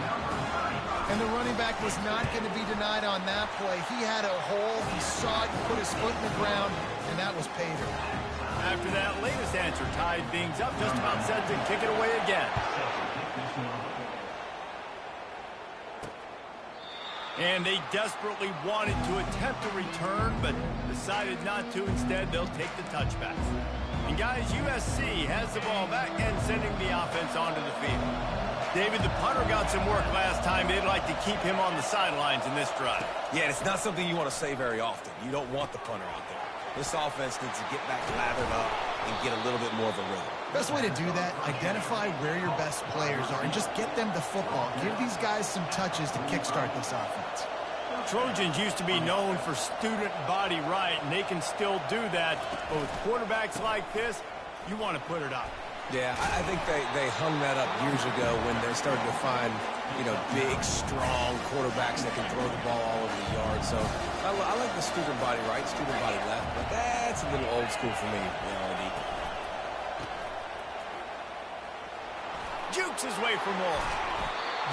And the running back was not going to be denied on that play. He had a hole. He saw it, put his foot in the ground, and that was pay dirt. After that latest answer tied things up, just about set to kick it away again. And they desperately wanted to attempt a return, but decided not to. Instead, they'll take the touchbacks. And guys, USC has the ball back and sending the offense onto the field. David, the punter got some work last time. They'd like to keep him on the sidelines in this drive. Yeah, it's not something you want to say very often. You don't want the punter out there. This offense needs to get back lathered up and get a little bit more of a rhythm. Best way to do that, identify where your best players are and just get them the football. Give these guys some touches to kickstart this offense. Trojans used to be known for student body right, and they can still do that. But with quarterbacks like this, you want to put it up. Yeah, I think they hung that up years ago when they started to find, big, strong quarterbacks that can throw the ball all over the yard. So I like the student body right, student body left, but that's a little old school for me, Andy. Jukes his way for more.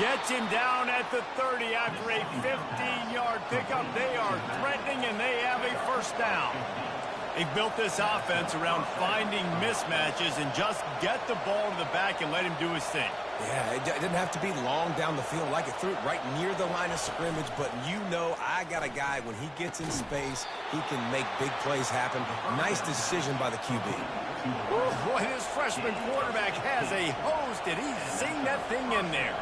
Gets him down at the 30 after a 15-yard pickup. They are threatening, and they have a first down. They built this offense around finding mismatches and just get the ball to the back and let him do his thing. Yeah, it didn't have to be long down the field. Like it threw it right near the line of scrimmage, but I got a guy, when he gets in space, he can make big plays happen. Nice decision by the QB. Boy, this freshman quarterback has a hose. Did he sing that thing in there?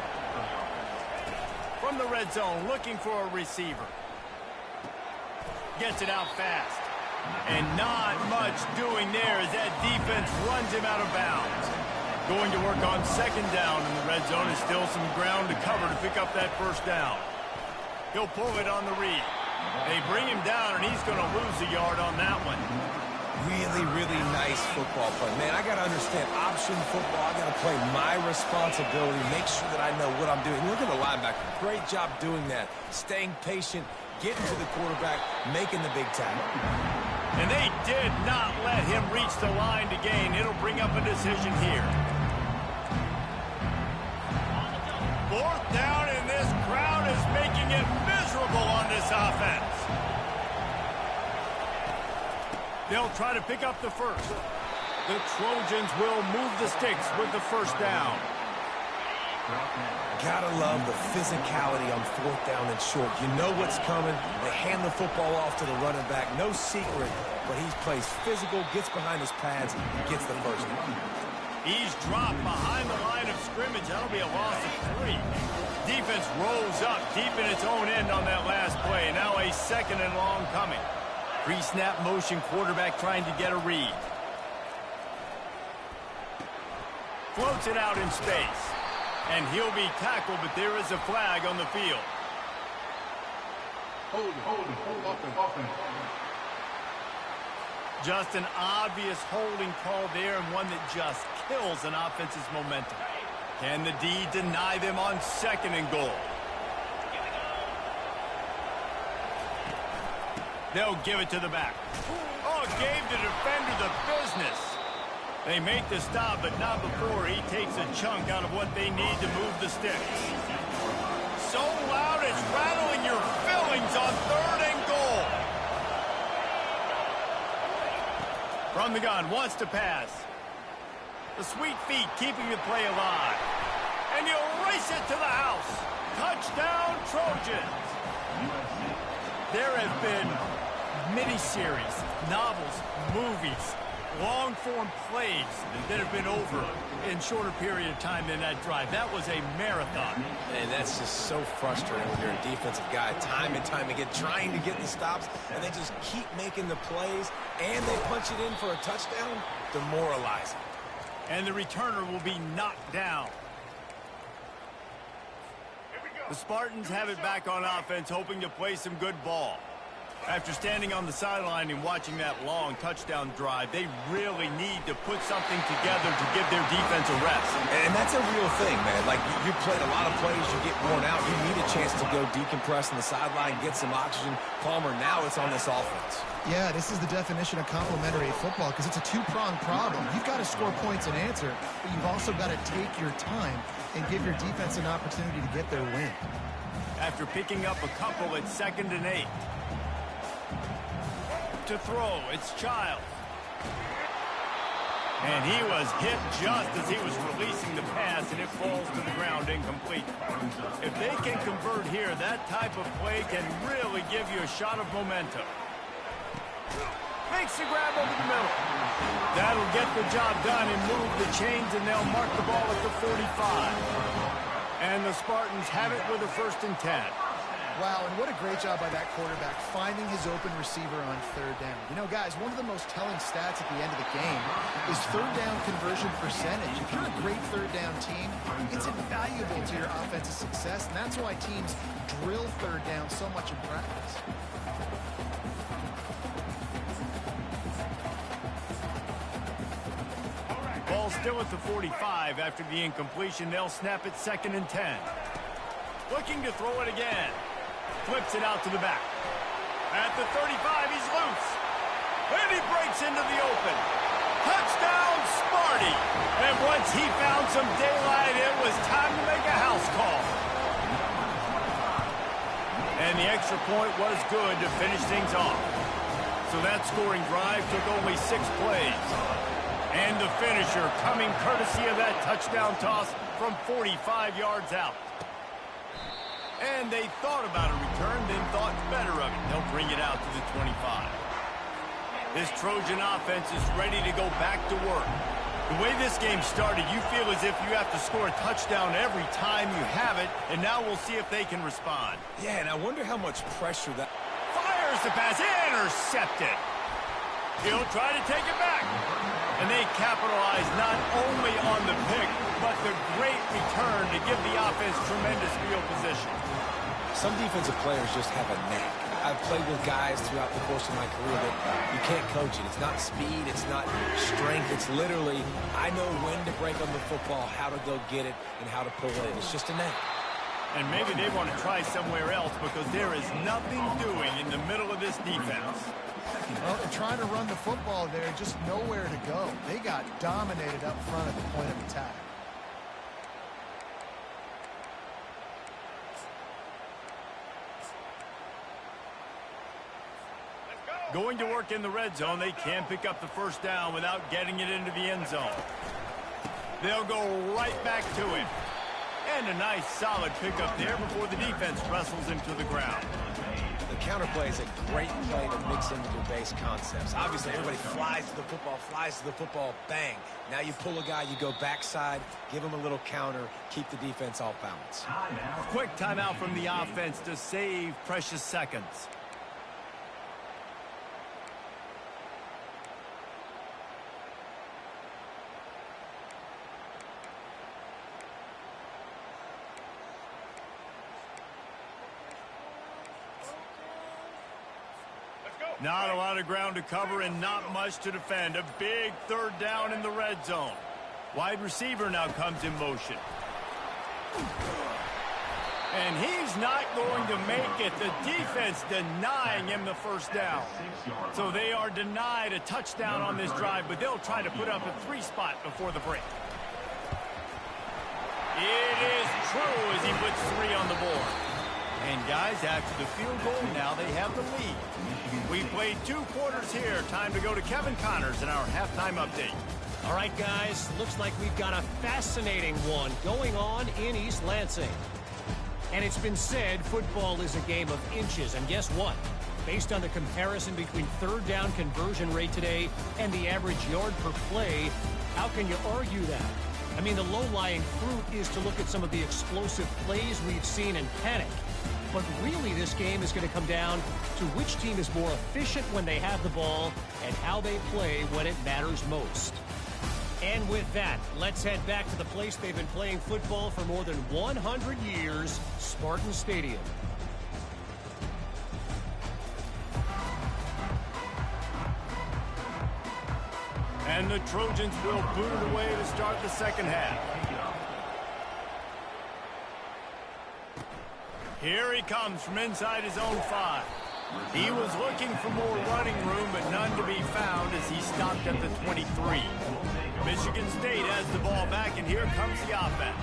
From the red zone, looking for a receiver. Gets it out fast. And not much doing there as that defense runs him out of bounds. Going to work on second down in the red zone, and still some ground to cover to pick up that first down. He'll pull it on the read. They bring him down, and he's going to lose a yard on that one. Really, really nice football play. Man, I got to understand option football. I got to play my responsibility, make sure that I know what I'm doing. Look at the linebacker. Great job doing that. Staying patient, getting to the quarterback, making the big tackle. And they did not let him reach the line to gain. It'll bring up a decision here. Fourth down, and this crowd is making it miserable on this offense. They'll try to pick up the first. The Trojans will move the sticks with the first down. Gotta love the physicality on fourth down and short. You know what's coming. They hand the football off to the running back. No secret, but he plays physical, gets behind his pads, and gets the first down. He's dropped behind the line of scrimmage. That'll be a loss of 3. Defense rolls up deep in its own end on that last play. Now a second and long coming. Pre-snap motion, quarterback trying to get a read. Floats it out in space. And he'll be tackled, but there is a flag on the field. Hold offense. Just an obvious holding call there, and one that just kills an offense's momentum. Can the D deny them on second and goal? They'll give it to the back. Oh, gave the defender the business. They make the stop, but not before he takes a chunk out of what they need to move the sticks. So loud it's rattling your fillings on third and goal. From the gun, wants to pass. The sweet feet keeping the play alive. And he'll race it to the house. Touchdown, Trojans. There have been miniseries, novels, movies, long-form plays that have been over in shorter period of time than that drive. That was a marathon. And that's just so frustrating when you're a defensive guy, time and time again, trying to get the stops, and they just keep making the plays, and they punch it in for a touchdown. Demoralizing. And the returner will be knocked down. The Spartans have it back on offense, hoping to play some good ball. After standing on the sideline and watching that long touchdown drive, they really need to put something together to give their defense a rest. And that's a real thing, man. Like, you played a lot of plays, you get worn out, you need a chance to go decompress on the sideline, get some oxygen. Palmer, now it's on this offense. Yeah, this is the definition of complementary football because it's a two-pronged problem. You've got to score points and answer, but you've also got to take your time and give your defense an opportunity to get their win. After picking up a couple at 2nd and 8. To throw, it's Childs. And he was hit just as he was releasing the pass, and it falls to the ground incomplete. If they can convert here, that type of play can really give you a shot of momentum. Makes the grab over the middle. That'll get the job done and move the chains, and they'll mark the ball at the 45. And the Spartans have it with a 1st and 10. Wow, and what a great job by that quarterback finding his open receiver on 3rd down. You know, guys, one of the most telling stats at the end of the game is 3rd down conversion percentage. If you're a great 3rd down team, it's invaluable to your offensive success, and that's why teams drill 3rd down so much in practice. Ball still at the 45 after the incompletion. They'll snap it 2nd and 10. Looking to throw it again. Flips it out to the back. At the 35, he's loose. And he breaks into the open. Touchdown, Sparty. And once he found some daylight, it was time to make a house call. And the extra point was good to finish things off. So that scoring drive took only 6 plays. And the finisher coming courtesy of that touchdown toss from 45 yards out. And they thought about a return, then thought better of it. They'll bring it out to the 25. This Trojan offense is ready to go back to work. The way this game started, you feel as if you have to score a touchdown every time you have it, and now we'll see if they can respond. Yeah, and I wonder how much pressure that... Fires the pass, intercepted. He'll try to take it back. And they capitalize not only on the pick, but the great return to give the offense tremendous field position. Some defensive players just have a knack. I've played with guys throughout the course of my career that you can't coach it. It's not speed, it's not strength. It's literally, I know when to break on the football, how to go get it, and how to pull it in. It's just a knack. And maybe they want to try somewhere else because there is nothing doing in the middle of this defense. Well, they're trying to run the football there, just nowhere to go. They got dominated up front at the point of attack. Going to work in the red zone, they can pick up the 1st down without getting it into the end zone. They'll go right back to him. And a nice solid pickup there before the defense wrestles him to the ground. The counterplay is a great play to mix in with your base concepts. Obviously, everybody flies to the football, bang. Now you pull a guy, you go backside, give him a little counter, keep the defense off balance. Quick timeout from the offense to save precious seconds. Not a lot of ground to cover and not much to defend. A big 3rd down in the red zone. Wide receiver now comes in motion. And he's not going to make it. The defense denying him the 1st down. So they are denied a touchdown on this drive, but they'll try to put up a 3 spot before the break. It is true as he puts 3 on the board. And guys, after the field goal, now they have the lead. We played 2 quarters here. Time to go to Kevin Connors in our halftime update. All right, guys, looks like we've got a fascinating one going on in East Lansing. And it's been said football is a game of inches. And guess what? Based on the comparison between third down conversion rate today and the average yard per play, how can you argue that? I mean, the low-lying fruit is to look at some of the explosive plays we've seen and panic. But really, this game is going to come down to which team is more efficient when they have the ball and how they play when it matters most. And with that, let's head back to the place they've been playing football for more than 100 years, Spartan Stadium. And the Trojans will boot it away to start the second half. Here he comes from inside his own 5. He was looking for more running room, but none to be found as he stopped at the 23. Michigan State has the ball back, and here comes the offense.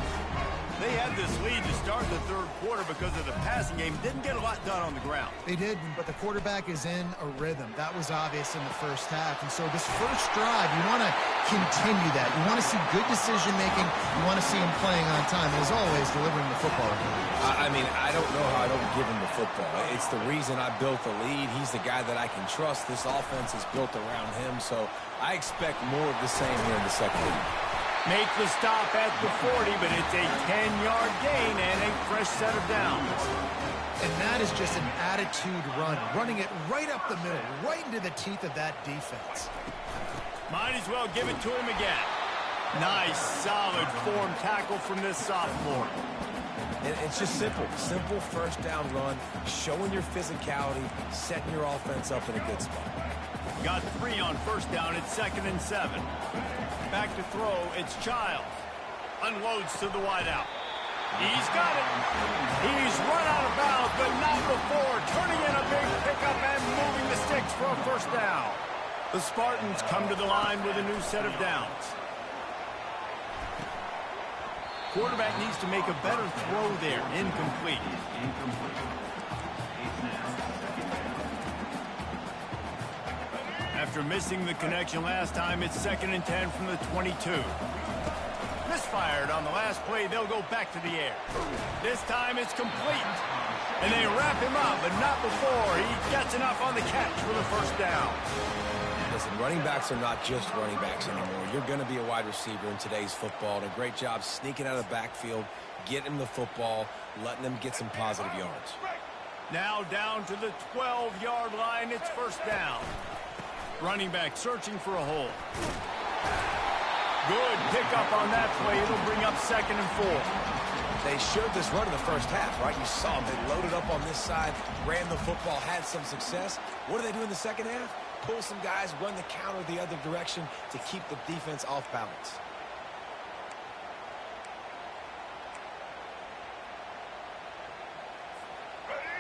They had this lead to start the third quarter because of the passing game. Didn't get a lot done on the ground. They did, but the quarterback is in a rhythm. That was obvious in the first half. And so this first drive, you want to continue that. You want to see good decision-making. You want to see him playing on time. And as always, delivering the football. I mean, I don't know how I don't give him the football. It's the reason I built the lead. He's the guy that I can trust. This offense is built around him, so I expect more of the same here in the second half. Make the stop at the 40, but it's a 10-yard gain and a fresh set of downs. And that is just an attitude run, running it right up the middle, right into the teeth of that defense. Might as well give it to him again. Nice, solid form tackle from this sophomore. And it's just simple first down run, showing your physicality, setting your offense up in a good spot. Got 3 on first down. It's 2nd and 7. Back to throw. It's Childs. Unloads to the wideout. He's got it. He's run out of bounds, but not before. Turning in a big pickup and moving the sticks for a first down. The Spartans come to the line with a new set of downs. Quarterback needs to make a better throw there. Incomplete. After missing the connection last time, it's 2nd and 10 from the 22. Misfired on the last play. They'll go back to the air. This time it's complete. And they wrap him up, but not before he gets enough on the catch for the first down. Listen, running backs are not just running backs anymore. You're going to be a wide receiver in today's football. And a great job sneaking out of the backfield, getting him the football, letting them get some positive yards. Now down to the 12-yard line. It's first down. Running back searching for a hole. Good pickup on that play. It'll bring up 2nd and 4. They showed this run in the first half, right? You saw them. They loaded up on this side, ran the football, had some success. What do they do in the second half? Pull some guys, run the counter the other direction to keep the defense off balance.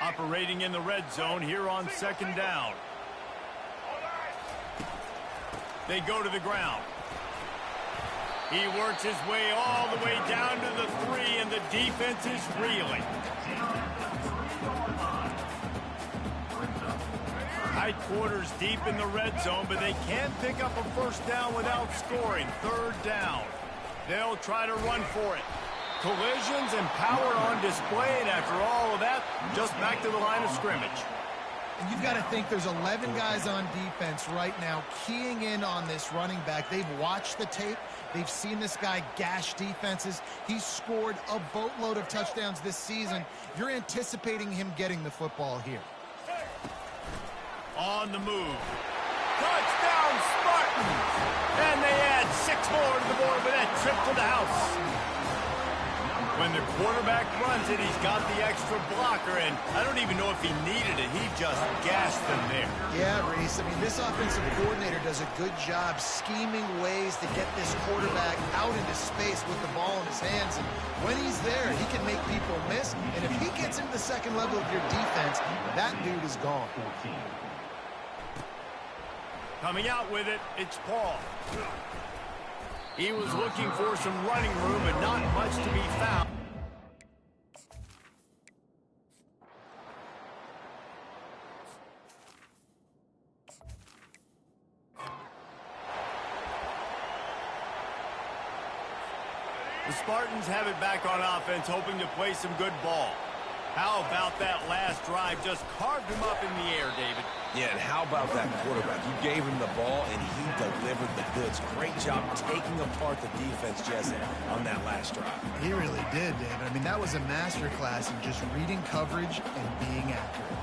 Operating in the red zone here on 2nd down. They go to the ground. He works his way all the way down to the 3, and the defense is reeling. Tight quarters deep in the red zone, but they can't pick up a first down without scoring. 3rd down. They'll try to run for it. Collisions and power on display, and after all of that, just back to the line of scrimmage. And you've got to think there's 11 guys on defense right now keying in on this running back. They've watched the tape. They've seen this guy gash defenses. He's scored a boatload of touchdowns this season. You're anticipating him getting the football here. On the move. Touchdown, Spartans! And they add 6 more to the board with that trip to the house. When the quarterback runs it, he's got the extra blocker, and I don't even know if he needed it. He just gashed them there. Yeah, Reese. I mean, this offensive coordinator does a good job scheming ways to get this quarterback out into space with the ball in his hands. And when he's there, he can make people miss. And if he gets into the second level of your defense, that dude is gone. Coming out with it, it's Paul. He was looking for some running room, but not much to be found. The Spartans have it back on offense, hoping to play some good ball. How about that last drive? Just carved him up in the air, David. Yeah, and how about that quarterback? You gave him the ball, and he delivered the goods. Great job taking apart the defense, Jesse, on that last drive. He really did, David. I mean, that was a masterclass in just reading coverage and being accurate.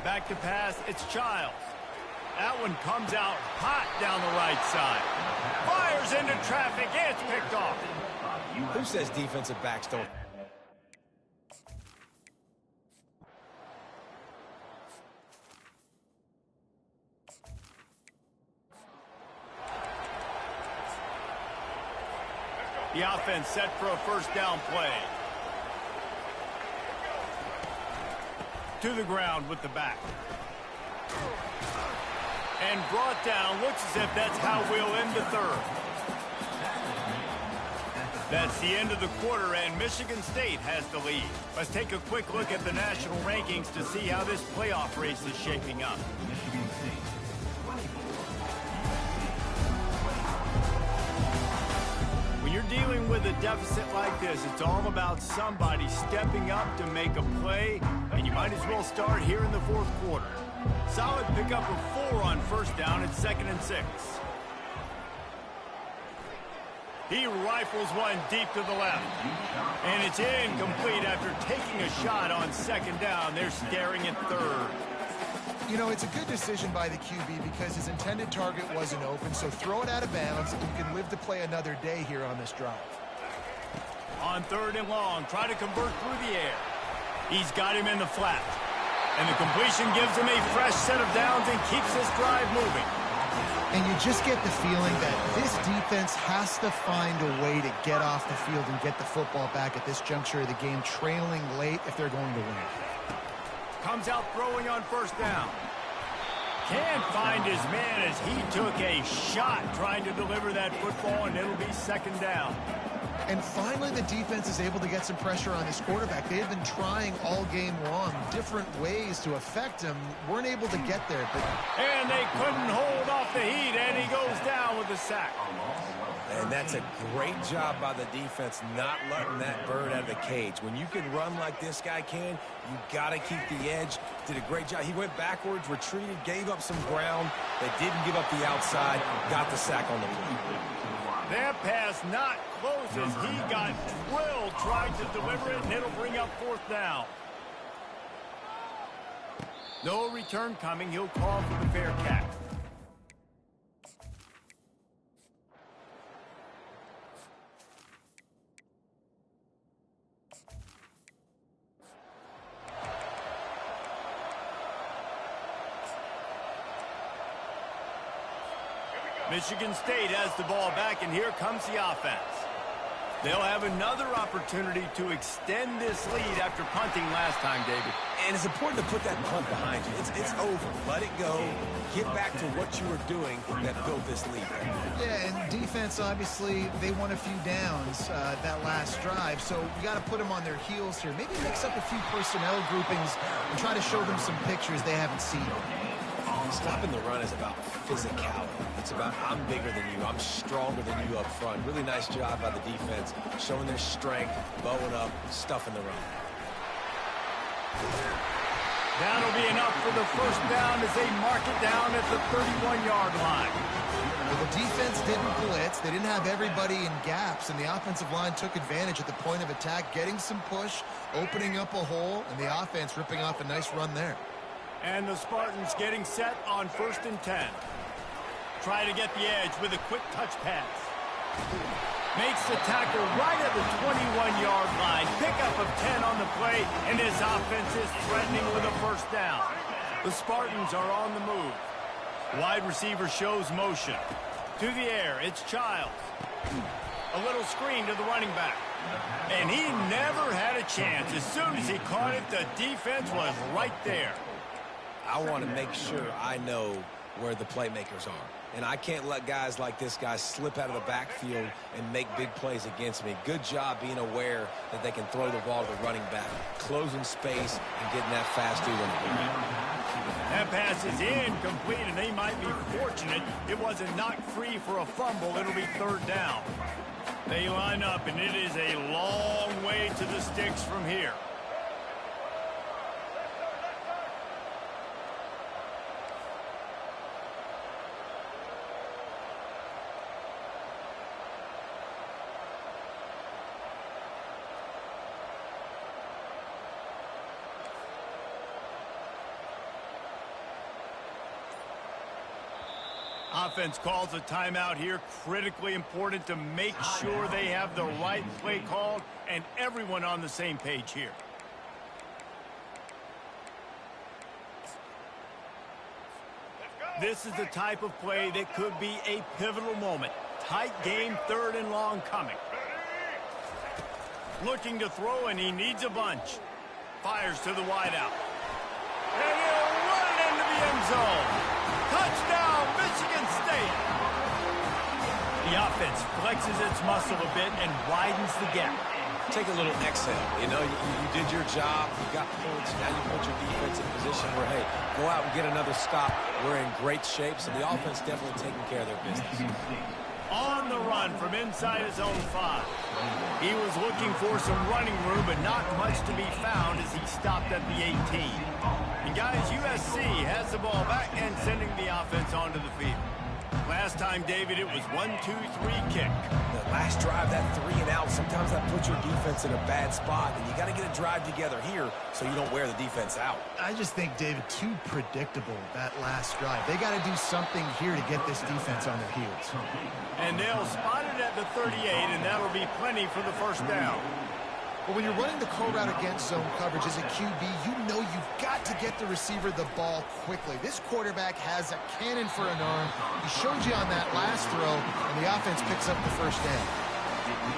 Back to pass, it's Childs. That one comes out hot down the right side. Fires into traffic, it's picked off. Who says defensive backs don't? The offense set for a first down play. To the ground with the back. And brought down. Looks as if that's how we'll end the third. That's the end of the quarter, and Michigan State has the lead. Let's take a quick look at the national rankings to see how this playoff race is shaping up. Michigan State, 24. When you're dealing with a deficit like this, it's all about somebody stepping up to make a play, and you might as well start here in the fourth quarter. Solid pickup of 4 on first down at 2nd and 6. He rifles one deep to the left. And it's incomplete after taking a shot on 2nd down. They're staring at 3rd. You know, it's a good decision by the QB because his intended target wasn't open, so throw it out of bounds, and you can live to play another day here on this drive. On 3rd and long, try to convert through the air. He's got him in the flat. And the completion gives him a fresh set of downs and keeps this drive moving. And you just get the feeling that this defense has to find a way to get off the field and get the football back at this juncture of the game, trailing late if they're going to win. Comes out throwing on first down. Can't find his man as he took a shot trying to deliver that football, and it'll be 2nd down. And finally, the defense is able to get some pressure on this quarterback. They have been trying all game long different ways to affect him. Weren't able to get there. And they couldn't hold off the heat, and he goes down with a sack. And that's a great job by the defense not letting that bird out of the cage. When you can run like this guy can, you got to keep the edge. Did a great job. He went backwards, retreated, gave up some ground. They didn't give up the outside, got the sack on the play. That pass not close as he got drilled trying to deliver it, and it'll bring up 4th down. No return coming. He'll call for the fair catch. Michigan State has the ball back, and here comes the offense. They'll have another opportunity to extend this lead after punting last time, David. And it's important to put that punt behind you. It's over. Let it go. Get back to what you were doing that built this lead. Yeah, and defense, obviously, they won a few downs that last drive, so you got to put them on their heels here. Maybe mix up a few personnel groupings and try to show them some pictures they haven't seen. Stopping the run is about physicality. It's about I'm bigger than you. I'm stronger than you up front. Really nice job by the defense, showing their strength, bowing up, stuffing the run. That'll be enough for the first down as they mark it down at the 31-yard line. Well, the defense didn't blitz. They didn't have everybody in gaps, and the offensive line took advantage at the point of attack, getting some push, opening up a hole, and the offense ripping off a nice run there. And the Spartans getting set on 1st and 10. Try to get the edge with a quick touch pass. Makes the tackle right at the 21-yard line. Pickup of 10 on the play, and this offense is threatening with a first down. The Spartans are on the move. Wide receiver shows motion. To the air, it's Childs. A little screen to the running back. And he never had a chance. As soon as he caught it, the defense was right there. I want to make sure I know where the playmakers are. And I can't let guys like this guy slip out of the backfield and make big plays against me. Good job being aware that they can throw the ball to the running back, closing space, and getting that fast dude on the That pass is incomplete, and they might be fortunate it wasn't knocked free for a fumble. It'll be third down. They line up, and it is a long way to the sticks from here. Offense calls a timeout here. Critically important to make sure they have the right play called and everyone on the same page here. This is the type of play that could be a pivotal moment. Tight game, third and long coming. Looking to throw, and he needs a bunch. Fires to the wideout. And he'll run it into the end zone. Touchdown, Michigan State. The offense flexes its muscle a bit and widens the gap. Take a little exhale. You know, you did your job. You got points. Now you put your defense in a position where, hey, go out and get another stop. We're in great shape, so the offense definitely taking care of their business. On the run from inside his own 5. He was looking for some running room, but not much to be found as he stopped at the 18. And guys, USC has the ball back and sending the offense onto the field. Last time, David, it was 1-2-3 kick. The last drive, that 3 and out, sometimes that puts your defense in a bad spot, and you got to get a drive together here so you don't wear the defense out. I just think, David, too predictable, that last drive. They got to do something here to get this defense on their heels. And they'll spot it at the 38, and that'll be plenty for the first down. But when you're running the curl route against zone coverage as a QB, you know you've got to get the receiver the ball quickly. This quarterback has a cannon for an arm. He showed you on that last throw, and the offense picks up the first down.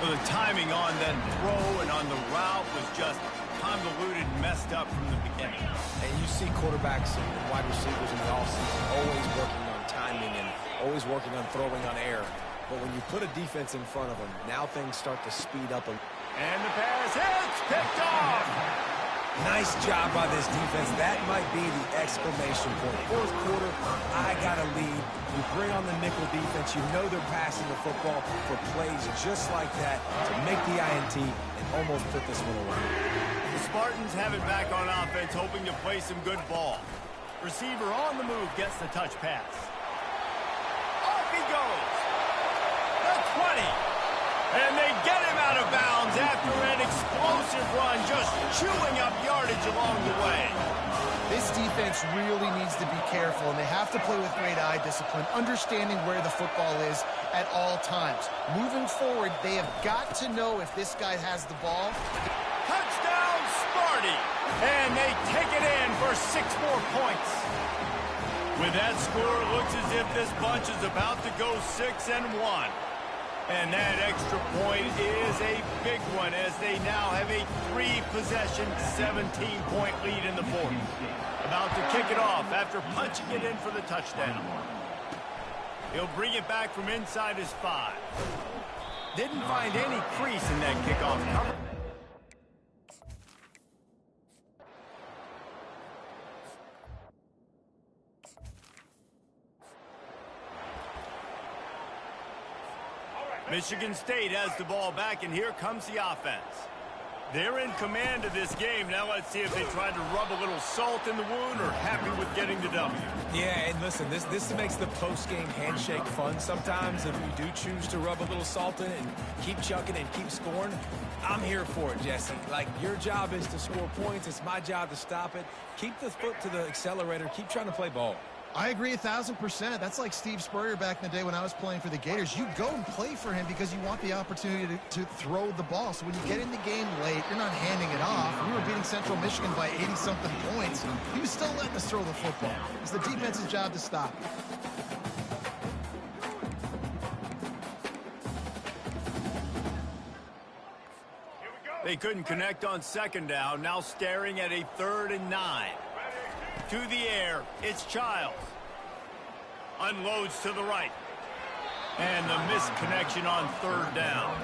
Well, the timing on that throw and on the route was just convoluted, messed up from the beginning. And you see quarterbacks and wide receivers in the offseason always working on timing and always working on throwing on air. But when you put a defense in front of them, now things start to speed up. And the pass hits, picked off. Nice job by this defense. That might be the exclamation point. Fourth quarter, I got a lead. You bring on the nickel defense. You know they're passing the football for plays just like that to make the INT and almost put this one away. The Spartans have it back on offense, hoping to play some good ball. Receiver on the move gets the touch pass. Off he goes. The 20. And they get him out of bounds after an explosive run, just chewing up yardage along the way. This defense really needs to be careful, and they have to play with great eye discipline, understanding where the football is at all times. Moving forward, they have got to know if this guy has the ball. Touchdown, Sparty! And they take it in for 6 more points. With that score, it looks as if this bunch is about to go 6-1. And that extra point is a big one as they now have a 3-possession, 17-point lead in the fourth. About to kick it off after punching it in for the touchdown. He'll bring it back from inside his 5. Didn't find any crease in that kickoff cover. Michigan State has the ball back, and here comes the offense. They're in command of this game. Now let's see if they try to rub a little salt in the wound or happy with getting the W. Yeah, and listen, this makes the post-game handshake fun sometimes. If you do choose to rub a little salt in it and keep chucking and keep scoring, I'm here for it, Jesse. Like, your job is to score points. It's my job to stop it. Keep the foot to the accelerator. Keep trying to play ball. I agree 1,000%. That's like Steve Spurrier back in the day when I was playing for the Gators. You go and play for him because you want the opportunity to throw the ball. So when you get in the game late, you're not handing it off. We were beating Central Michigan by 80-something points. He was still letting us throw the football. It's the defense's job to stop it. They couldn't connect on second down. Now staring at a 3rd and 9. To the air, it's Childs. Unloads to the right. And the missed connection on 3rd down.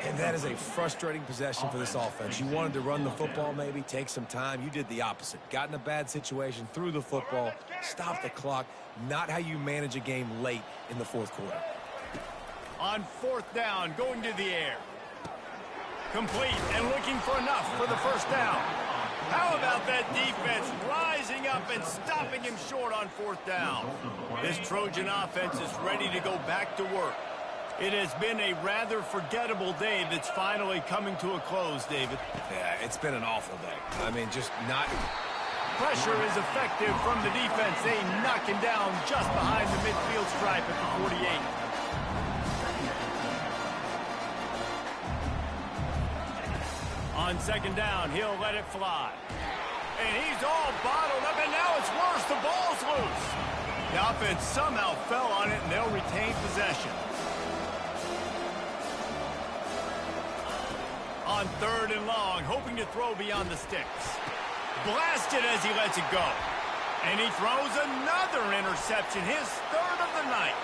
And that is a frustrating possession for this offense. You wanted to run the football, maybe take some time. You did the opposite. Got in a bad situation, threw the football, stopped the clock. Not how you manage a game late in the fourth quarter. On fourth down, going to the air. Complete and looking for enough for the first down. How about that defense rising up and stopping him short on fourth down? This Trojan offense is ready to go back to work. It has been a rather forgettable day that's finally coming to a close, David. Yeah, it's been an awful day. I mean, just not... Pressure is effective from the defense. They knock him down just behind the midfield stripe at the 48. On second down, he'll let it fly. And he's all bottled up, and now it's worse. The ball's loose. The offense somehow fell on it, and they'll retain possession. On third and long, hoping to throw beyond the sticks. Blasted as he lets it go. And he throws another interception, his third of the night.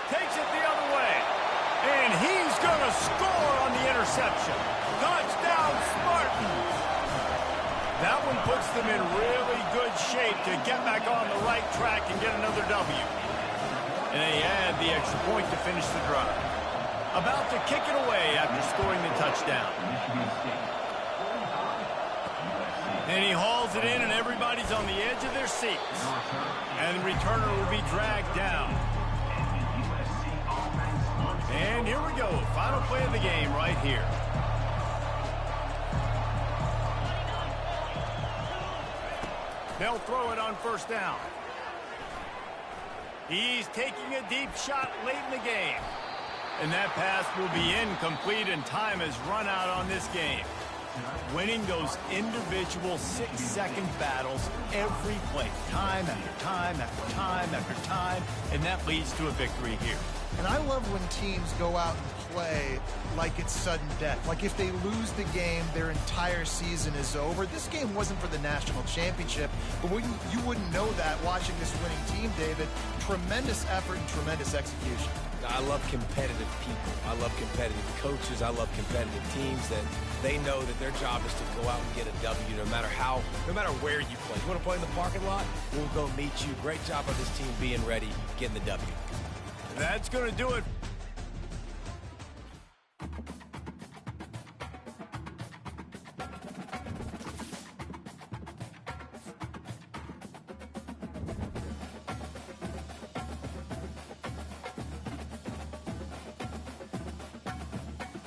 Takes it the other way. And he's going to score on the interception. Touchdown, Spartans! That one puts them in really good shape to get back on the right track and get another W. And they add the extra point to finish the drive. About to kick it away after scoring the touchdown. And he hauls it in, and everybody's on the edge of their seats. And the returner will be dragged down. And here we go. Final play of the game right here. They'll throw it on first down. He's taking a deep shot late in the game. And that pass will be incomplete, and time has run out on this game. Winning those individual 6-second battles every play, time after time after time after time, and that leads to a victory here. And I love when teams go out and play like it's sudden death. Like if they lose the game, their entire season is over. This game wasn't for the national championship, but you wouldn't know that watching this winning team, David. Tremendous effort and tremendous execution. I love competitive people. I love competitive coaches. I love competitive teams that they know that their job is to go out and get a W no matter where you play. You want to play in the parking lot? We'll go meet you. Great job by this team being ready, getting the W. That's going to do it